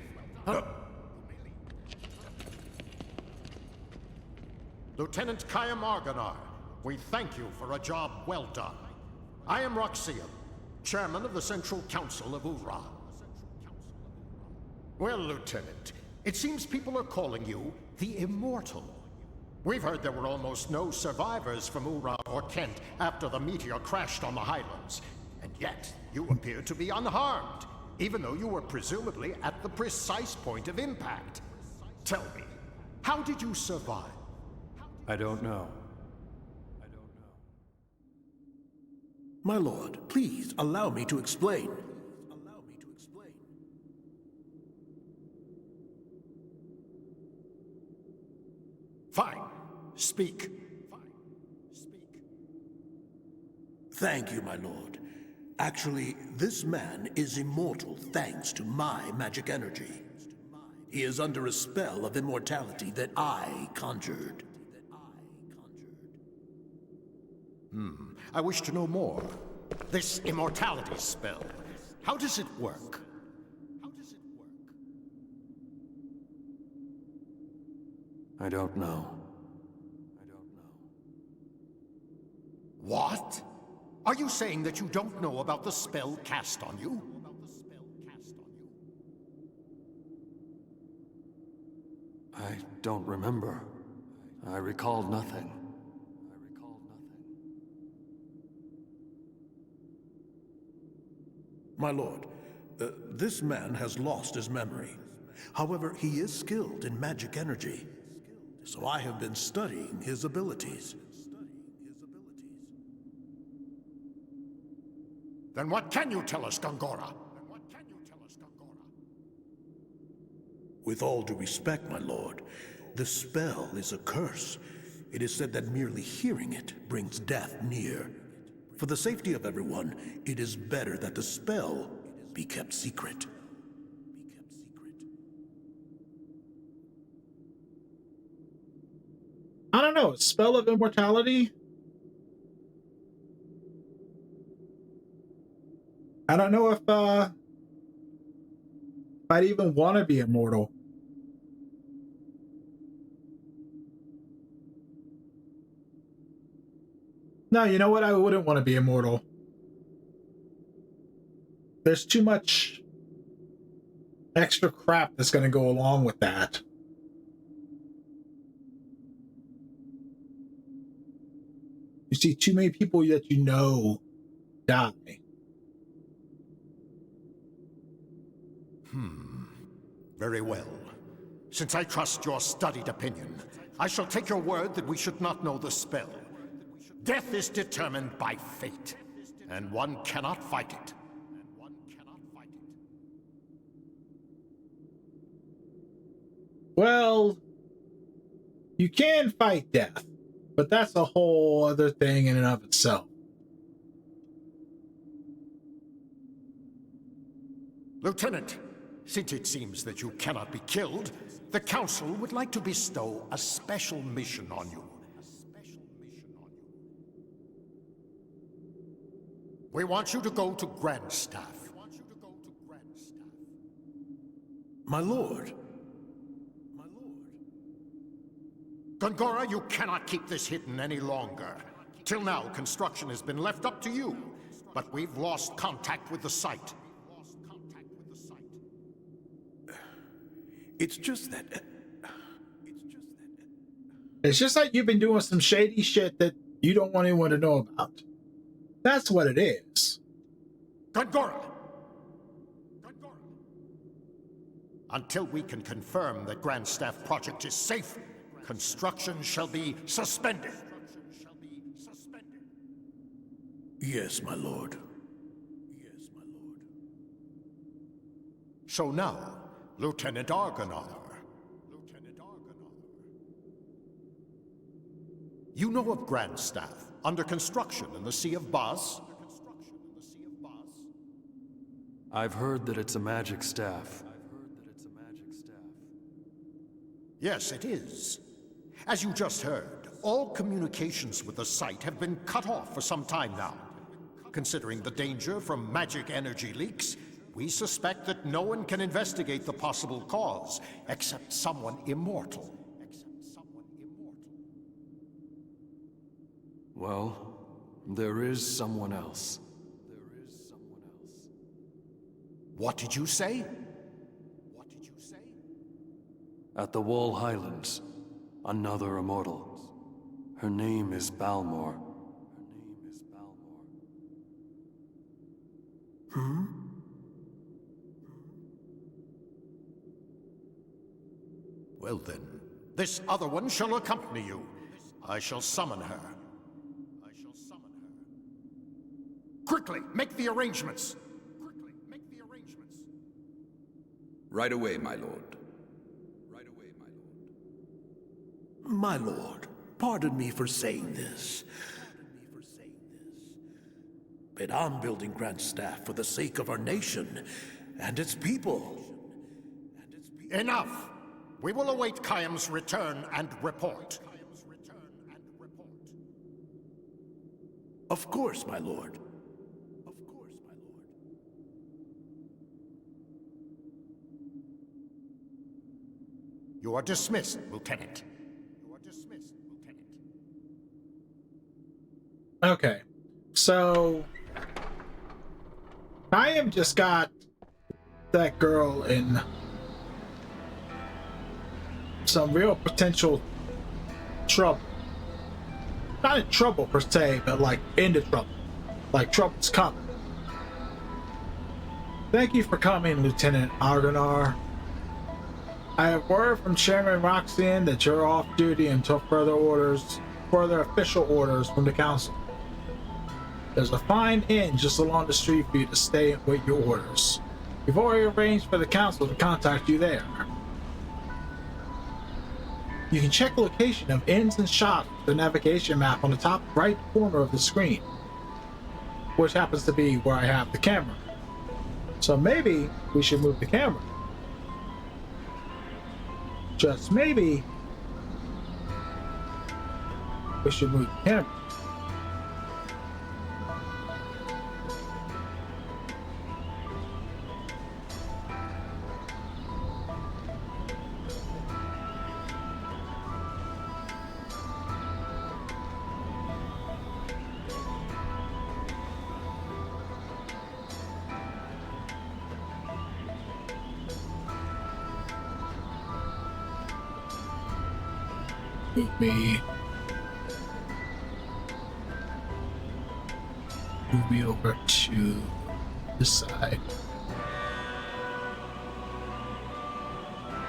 Lieutenant Kaya Marganar, we thank you for a job well done. I am Roxian, chairman of the Central Council of Ura. Well, Lieutenant, it seems people are calling you the Immortal. We've heard there were almost no survivors from Ura or Kent after the meteor crashed on the Highlands. And yet, you appear to be unharmed, even though you were presumably at the precise point of impact. Tell me, how did you survive? I don't know. My lord, please allow me to explain. Fine. Speak. Thank you, my lord. Actually, this man is immortal thanks to my magic energy. He is under a spell of immortality that I conjured. I wish to know more. This immortality spell, how does it work? I don't know. What? Are you saying that you don't know about the spell cast on you? I don't remember. I recall nothing. My lord, this man has lost his memory. However, he is skilled in magic energy. So I have been studying his abilities. Then what can you tell us, Gongora? With all due respect, my lord, the spell is a curse. It is said that merely hearing it brings death near. For the safety of everyone, it is better that the spell be kept secret. I don't know, a spell of immortality? I don't know if I'd even want to be immortal. No, you know what? I wouldn't want to be immortal. There's too much extra crap that's going to go along with that. You see too many people that you know die. Very well. Since I trust your studied opinion, I shall take your word that we should not know the spell. Death is determined by fate, and one cannot fight it. Well, you can fight death, but that's a whole other thing in and of itself. Lieutenant, since it seems that you cannot be killed, the Council would like to bestow a special mission on you. We want you to go to Grandstaff. My lord. Gongora, you cannot keep this hidden any longer. Till now, construction has been left up to you, but we've lost contact with the site. It's just that... It's just like you've been doing some shady shit that you don't want anyone to know about. That's what it is. Gongora! Until we can confirm that Grandstaff project is safe, construction shall be suspended. Yes, my lord. So now, Lieutenant Argonar. You know of Grandstaff, under construction in the Sea of Baz? I've heard that it's a magic staff. Yes, it is. As you just heard, all communications with the site have been cut off for some time now. Considering the danger from magic energy leaks, we suspect that no one can investigate the possible cause except someone immortal. Well, there is someone else. What did you say? At the Wall Highlands, another immortal. Her name is Balmor. Hmm? Well then, this other one shall accompany you. I shall summon her. Quickly, make the arrangements! Right away, my lord. My lord, pardon me for saying this. But I'm building Grand Staff for the sake of our nation and its people. Enough! We will await Khaim's return and report. Of course, my lord. You are dismissed, Lieutenant. Okay, so Khaim just got that girl in some real potential trouble. Not in trouble per se, but like into trouble. Like trouble's coming. Thank you for coming, Lieutenant Argonar. I have word from Chairman Roxanne that you're off duty until further official orders from the council. There's a fine inn just along the street for you to stay and wait your orders. We've already arranged for the council to contact you there. You can check the location of inns and shops with the navigation map on the top right corner of the screen, which happens to be where I have the camera. So maybe we should move the camera. Just maybe we should move the camera. Move me over to this side.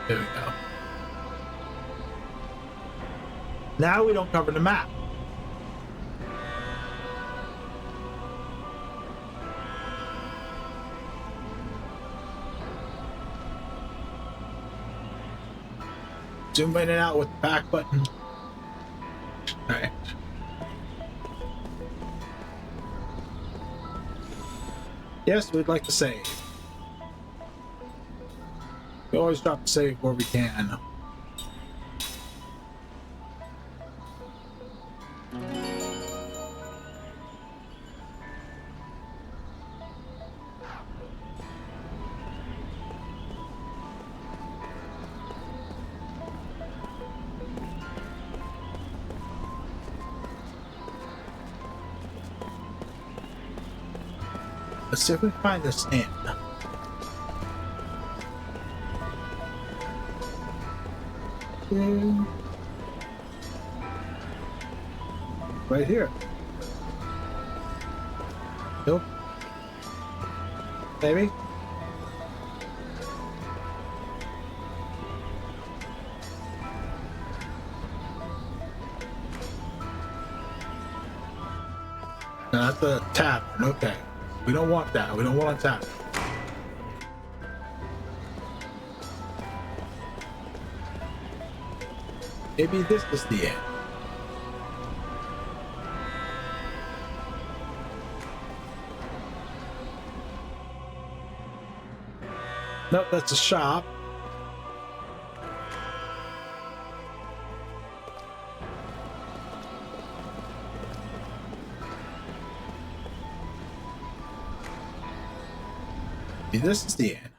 There we go. Now we don't cover the map. Zoom in and out with the back button. Alright. Yes, we'd like to save. We always drop the save where we can. Let's see if we can find this inn. Right here. Nope. Maybe. Not the tavern, okay. We don't want that. We don't want a tavern. Maybe this is the end. Nope, that's a shop. This is the end.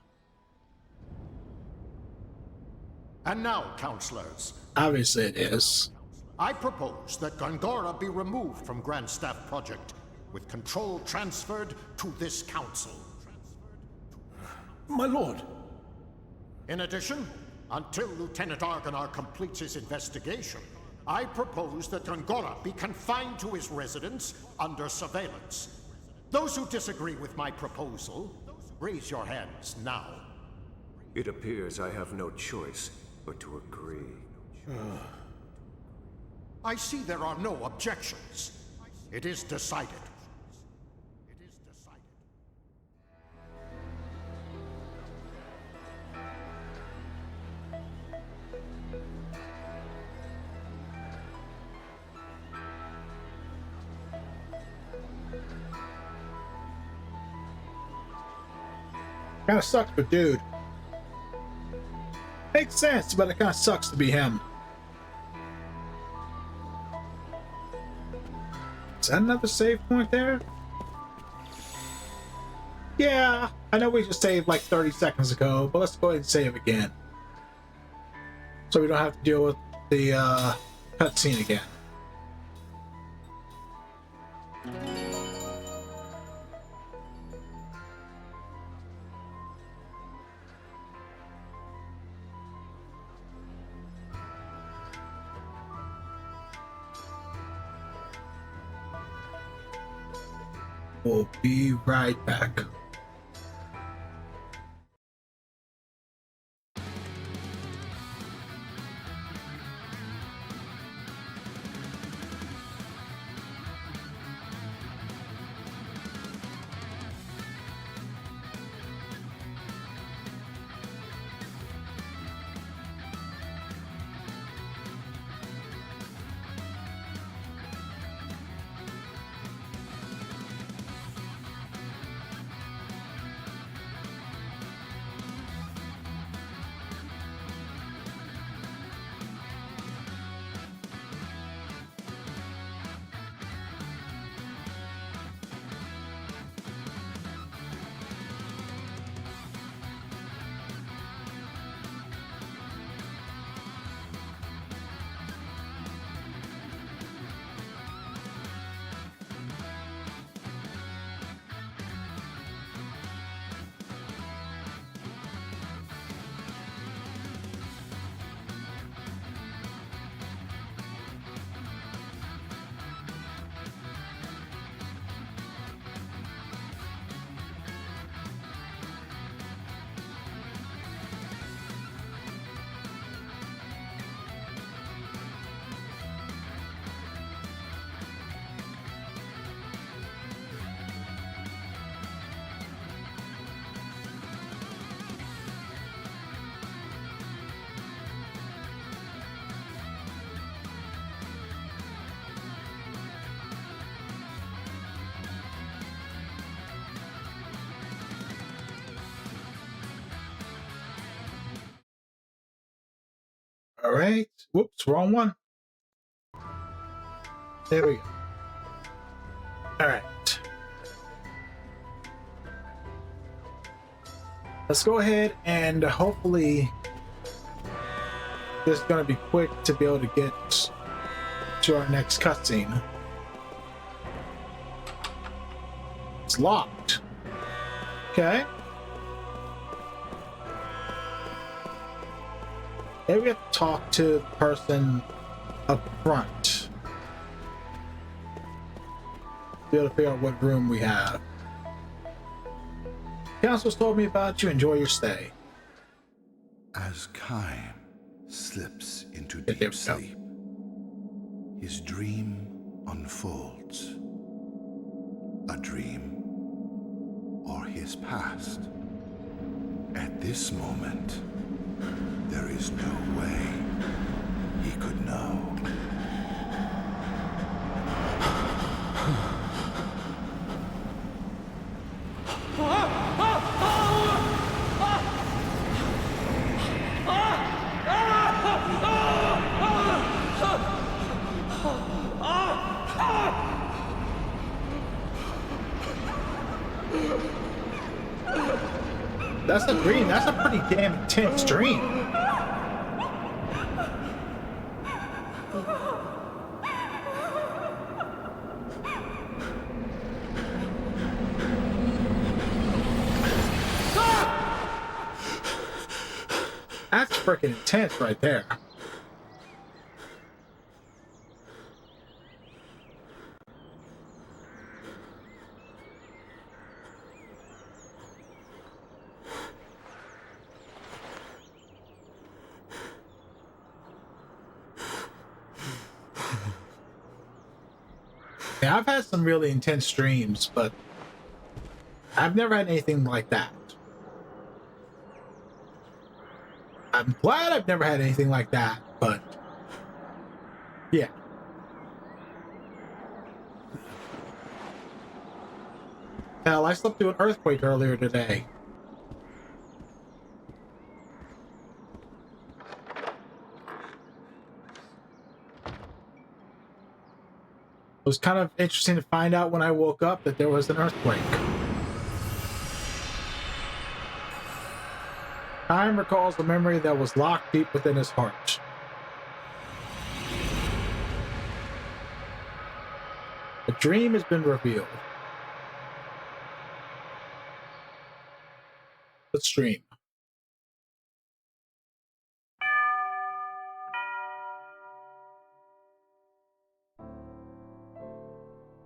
And now, counselors. Obviously it is. I propose that Gongora be removed from Grand Staff Project, with control transferred to this council. My lord. In addition, until Lieutenant Argonar completes his investigation, I propose that Gongora be confined to his residence under surveillance. Those who disagree with my proposal, raise your hands now. It appears I have no choice but to agree. I see there are no objections. It is decided. Kind of sucks, but dude. Makes sense, but it kind of sucks to be him. Is that another save point there? Yeah, I know we just saved like 30 seconds ago, but let's go ahead and save again. So we don't have to deal with the cutscene again. We'll be right back. All right. Whoops, wrong one. There we go. All right. Let's go ahead and hopefully this is going to be quick to be able to get to our next cutscene. It's locked. Okay. Maybe we have to talk to the person up front. Be able to figure out what room we have. Council's told me about you. Enjoy your stay. As Kaim slips into deep sleep, his dream unfolds. A dream or his past. At this moment, there is no way he could know. That's a dream. That's a pretty damn intense dream. That's freaking intense right there. Yeah, I've had some really intense dreams, but I've never had anything like that. I'm glad I've never had anything like that, but yeah. Hell, I slept through an earthquake earlier today. It was kind of interesting to find out when I woke up that there was an earthquake. Time recalls a memory that was locked deep within his heart. A dream has been revealed. Let's dream.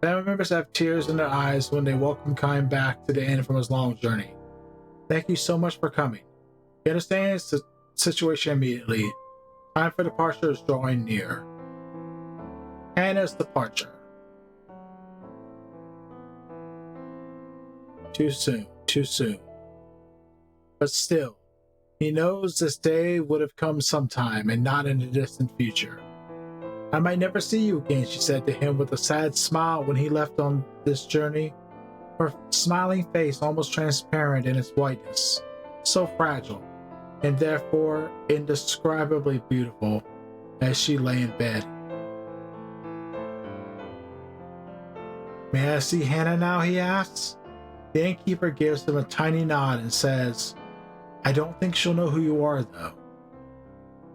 Family members have tears in their eyes when they welcome Kime back to the end from his long journey. Thank you so much for coming. He understands the situation immediately. Time for departure is drawing near. Hannah's departure. Too soon, too soon. But still, he knows this day would have come sometime and not in the distant future. I might never see you again, she said to him with a sad smile when he left on this journey, her smiling face almost transparent in its whiteness, so fragile, and therefore indescribably beautiful as she lay in bed. May I see Hannah now, he asks. The innkeeper gives him a tiny nod and says, I don't think she'll know who you are, though.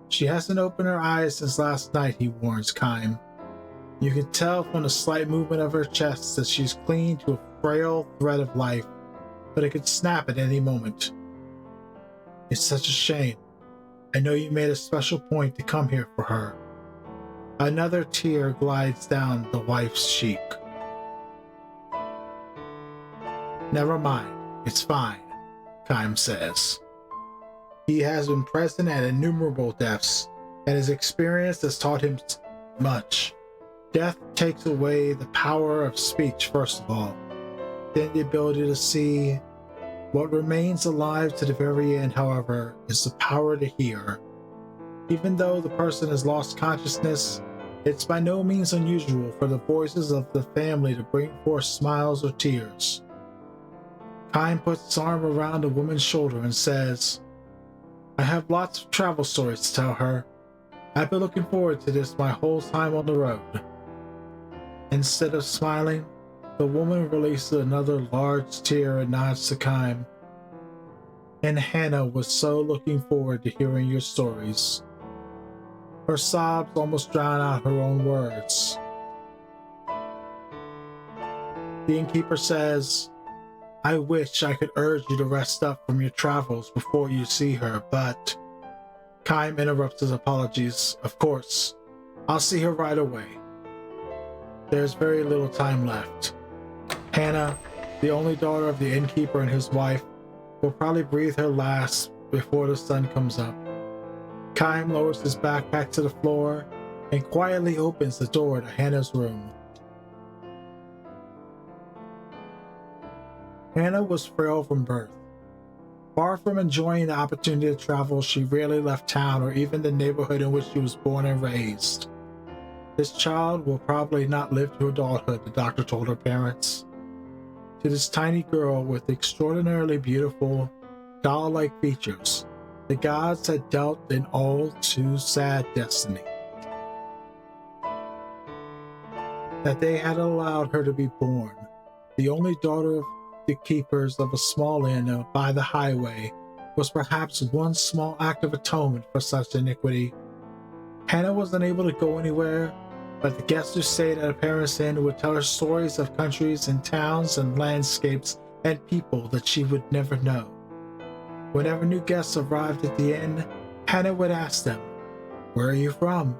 She hasn't opened her eyes since last night, he warns Kime. You can tell from the slight movement of her chest that she's clinging to a frail thread of life, but it could snap at any moment. It's such a shame. I know you made a special point to come here for her. Another tear glides down the wife's cheek. Never mind, it's fine, Kime says. He has been present at innumerable deaths, and his experience has taught him much. Death takes away the power of speech, first of all, then the ability to see. What remains alive to the very end, however, is the power to hear. Even though the person has lost consciousness, it's by no means unusual for the voices of the family to bring forth smiles or tears. Kime puts his arm around the woman's shoulder and says, I have lots of travel stories to tell her. I've been looking forward to this my whole time on the road. Instead of smiling, the woman releases another large tear and nods to Kime. And Hannah was so looking forward to hearing your stories. Her sobs almost drown out her own words. The innkeeper says, I wish I could urge you to rest up from your travels before you see her, but... Kime interrupts his apologies. Of course, I'll see her right away. There's very little time left. Hannah, the only daughter of the innkeeper and his wife, will probably breathe her last before the sun comes up. Kime lowers his backpack to the floor and quietly opens the door to Hannah's room. Hannah was frail from birth. Far from enjoying the opportunity to travel, she rarely left town or even the neighborhood in which she was born and raised. This child will probably not live to adulthood, the doctor told her parents. To this tiny girl with extraordinarily beautiful, doll-like features, the gods had dealt an all too sad destiny. That they had allowed her to be born, the only daughter of the keepers of a small inn by the highway, was perhaps one small act of atonement for such iniquity. Hannah wasn't able to go anywhere, but the guests who stayed at a parent's inn would tell her stories of countries and towns and landscapes and people that she would never know. Whenever new guests arrived at the inn, Hannah would ask them, Where are you from?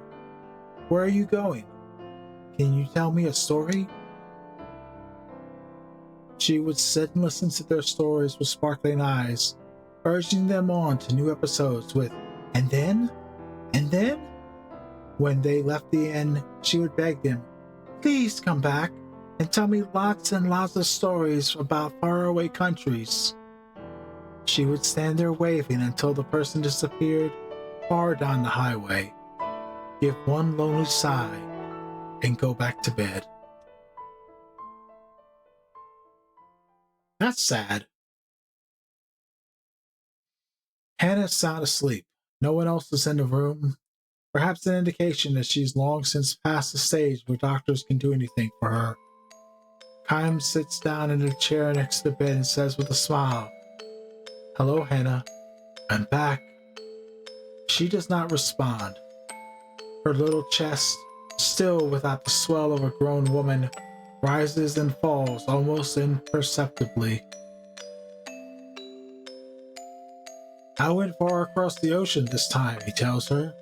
Where are you going? Can you tell me a story? She would sit and listen to their stories with sparkling eyes, urging them on to new episodes with, and then? And then? When they left the inn, she would beg them, Please come back. and tell me lots and lots of stories about faraway countries. She would stand there waving until the person disappeared far down the highway, give one lonely sigh, and go back to bed. That's sad. Hannah's sound asleep. No one else is in the room. Perhaps an indication that she's long since passed the stage where doctors can do anything for her. Kym sits down in a chair next to the bed and says with a smile, "Hello, Hannah. I'm back." She does not respond. Her little chest, still without the swell of a grown woman, rises and falls almost imperceptibly. "I went far across the ocean this time," he tells her.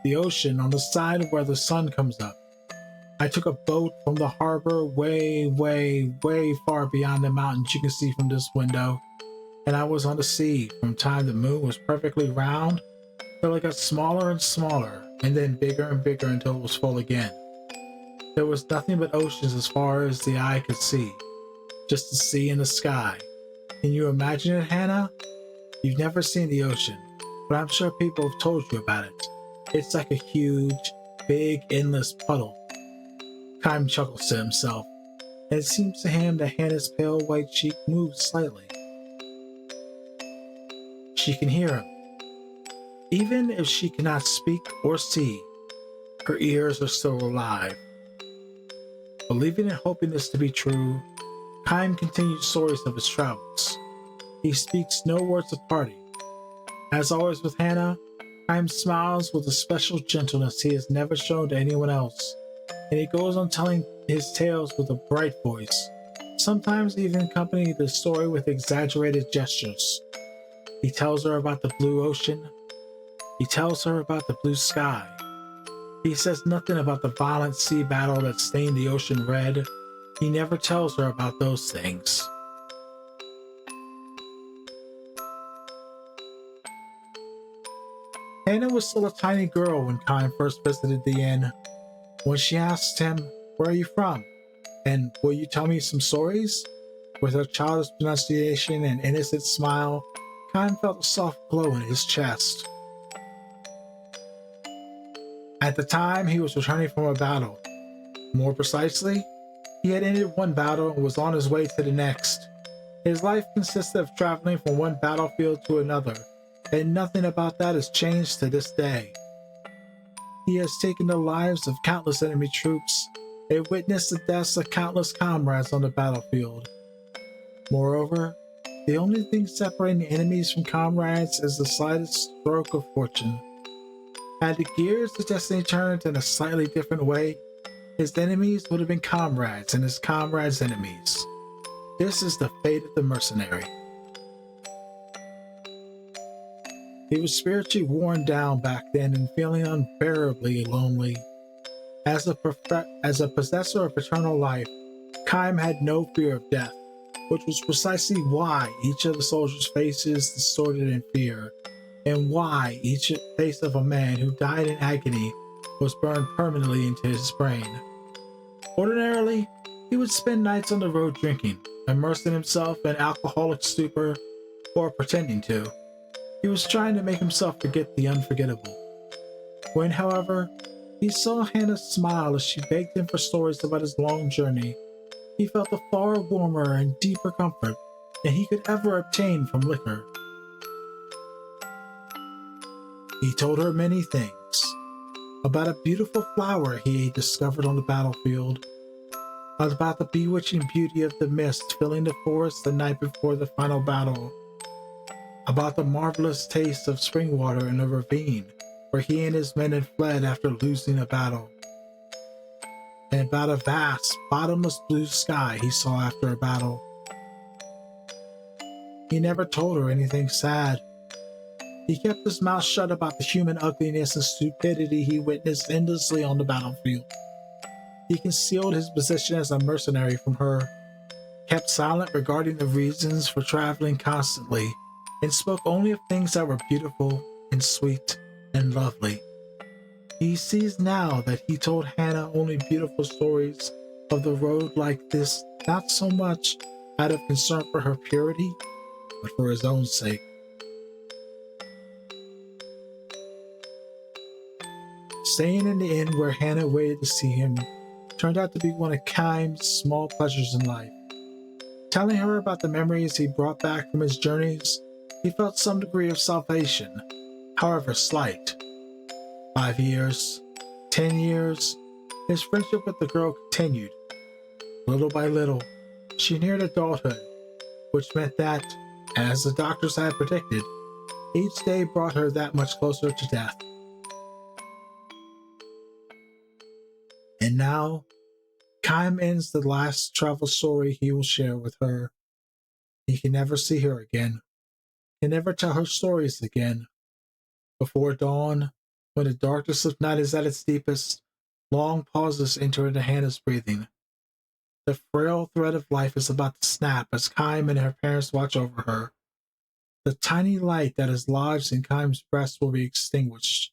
"The ocean on the side where the sun comes up. I took a boat from the harbor way, way, way far beyond the mountains you can see from this window, and I was on the sea from time the moon was perfectly round till it got smaller and smaller, and then bigger and bigger until it was full again. There was nothing but oceans as far as the eye could see, just the sea and the sky. Can you imagine it, Hannah? You've never seen the ocean, but I'm sure people have told you about it. It's like a huge, big, endless puddle." Kym chuckles to himself, and it seems to him that Hannah's pale white cheek moves slightly. She can hear him. Even if she cannot speak or see, her ears are still alive. Believing and hoping this to be true, Kym continues stories of his travels. He speaks no words of parting. As always with Hannah, Kym smiles with a special gentleness he has never shown to anyone else, and he goes on telling his tales with a bright voice, sometimes even accompanying the story with exaggerated gestures. He tells her about the blue ocean. He tells her about the blue sky. He says nothing about the violent sea battle that stained the ocean red. He never tells her about those things. Hannah was still a tiny girl when Kym first visited the inn. When she asked him, "Where are you from? And will you tell me some stories?" With her childish pronunciation and innocent smile, Kym felt a soft glow in his chest. At the time, he was returning from a battle. More precisely, he had ended one battle and was on his way to the next. His life consisted of traveling from one battlefield to another, and nothing about that has changed to this day. He has taken the lives of countless enemy troops and witnessed the deaths of countless comrades on the battlefield. Moreover, the only thing separating enemies from comrades is the slightest stroke of fortune. Had the gears of destiny turned in a slightly different way, his enemies would have been comrades and his comrades' enemies. This is the fate of the mercenary. He was spiritually worn down back then and feeling unbearably lonely. As a possessor of eternal life, Kym had no fear of death, which was precisely why each of the soldiers' faces distorted in fear, and why each face of a man who died in agony was burned permanently into his brain. Ordinarily, he would spend nights on the road drinking, immersing himself in alcoholic stupor, or pretending to. He was trying to make himself forget the unforgettable. When, however, he saw Hannah smile as she begged him for stories about his long journey, he felt a far warmer and deeper comfort than he could ever obtain from liquor. He told her many things. About a beautiful flower he had discovered on the battlefield, about the bewitching beauty of the mist filling the forest the night before the final battle, about the marvelous taste of spring water in a ravine where he and his men had fled after losing a battle, and about a vast, bottomless blue sky he saw after a battle. He never told her anything sad. He kept his mouth shut about the human ugliness and stupidity he witnessed endlessly on the battlefield. He concealed his position as a mercenary from her, kept silent regarding the reasons for traveling constantly, and spoke only of things that were beautiful and sweet and lovely. He sees now that he told Hannah only beautiful stories of the road like this, not so much out of concern for her purity, but for his own sake. Staying in the inn where Hannah waited to see him turned out to be one of Kime's small pleasures in life. Telling her about the memories he brought back from his journeys, he felt some degree of salvation, however slight. 5 years, 10 years, his friendship with the girl continued. Little by little, she neared adulthood, which meant that, as the doctors had predicted, each day brought her that much closer to death. And now, Kime ends the last travel story he will share with her. He can never see her again, can never tell her stories again. Before dawn, when the darkness of night is at its deepest, long pauses enter into Hannah's breathing. The frail thread of life is about to snap as Kime and her parents watch over her. The tiny light that is lodged in Kime's breast will be extinguished.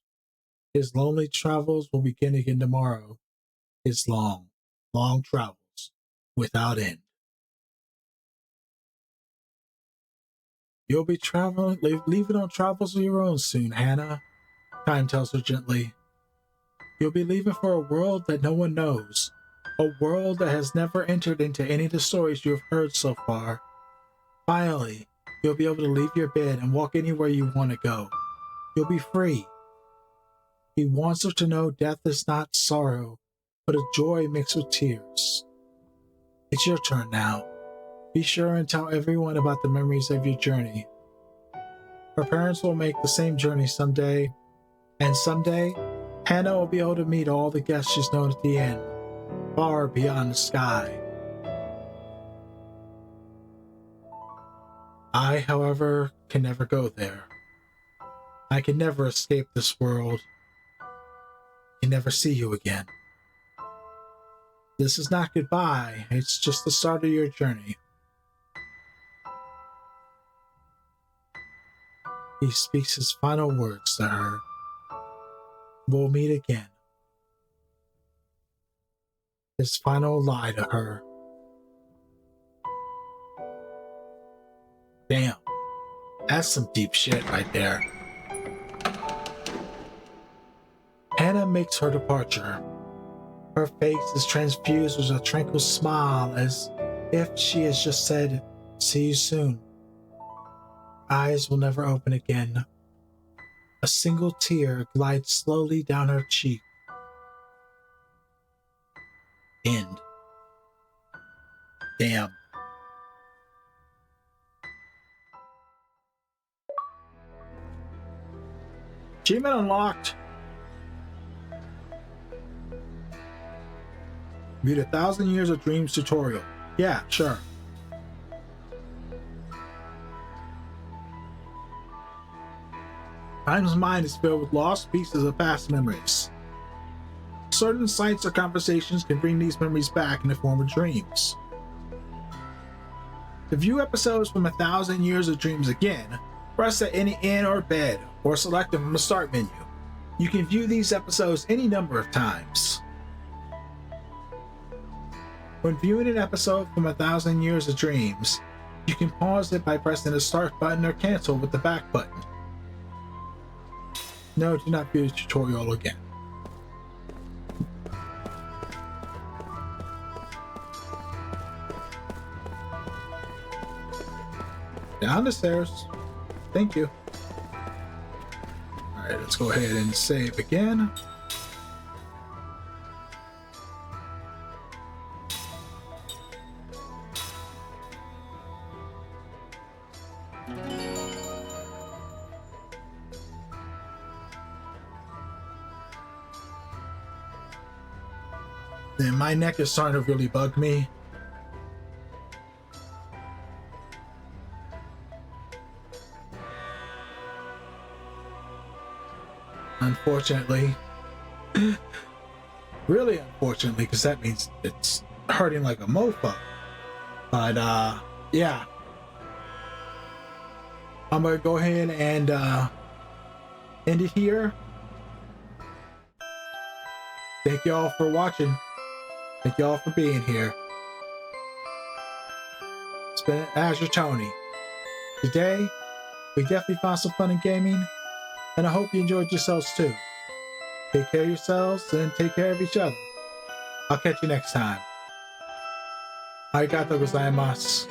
His lonely travels will begin again tomorrow. His long, long travels without end. You'll be leaving on travels of your own soon, Hannah, Kime tells her gently. You'll be leaving for a world that no one knows, a world that has never entered into any of the stories you have heard so far. Finally, you'll be able to leave your bed and walk anywhere you want to go. You'll be free. He wants her to know death is not sorrow, but a joy mixed with tears. It's your turn now. Be sure and tell everyone about the memories of your journey. Her parents will make the same journey someday, and someday, Hannah will be able to meet all the guests she's known at the inn, far beyond the sky. I, however, can never go there. I can never escape this world. I can never see you again. This is not goodbye, it's just the start of your journey. He speaks his final words to her. We'll meet again. His final lie to her. Damn, that's some deep shit right there. Hannah makes her departure. Her face is transfused with a tranquil smile as if she has just said, "See you soon." Eyes will never open again. A single tear glides slowly down her cheek. End. Damn. Achievement unlocked. Read 1,000 Years of Dreams tutorial. Yeah, sure. Kime's mind is filled with lost pieces of past memories. Certain sights or conversations can bring these memories back in the form of dreams. To view episodes from 1,000 Years of Dreams again, press at any inn or bed, or select them from the start menu. You can view these episodes any number of times. When viewing an episode from 1,000 Years of Dreams, you can pause it by pressing the start button or cancel with the back button. No, do not view the tutorial again. Down the stairs. Thank you. Alright, let's go ahead and save again. Then my neck is starting to really bug me. Unfortunately. Really unfortunately, because that means it's hurting like a mofo. But yeah. I'm gonna go ahead and end it here. Thank y'all for watching. Thank you all for being here. It's been Azure Tony. Today, we definitely found some fun in gaming, and I hope you enjoyed yourselves too. Take care of yourselves and take care of each other. I'll catch you next time. Arigatou gozaimasu.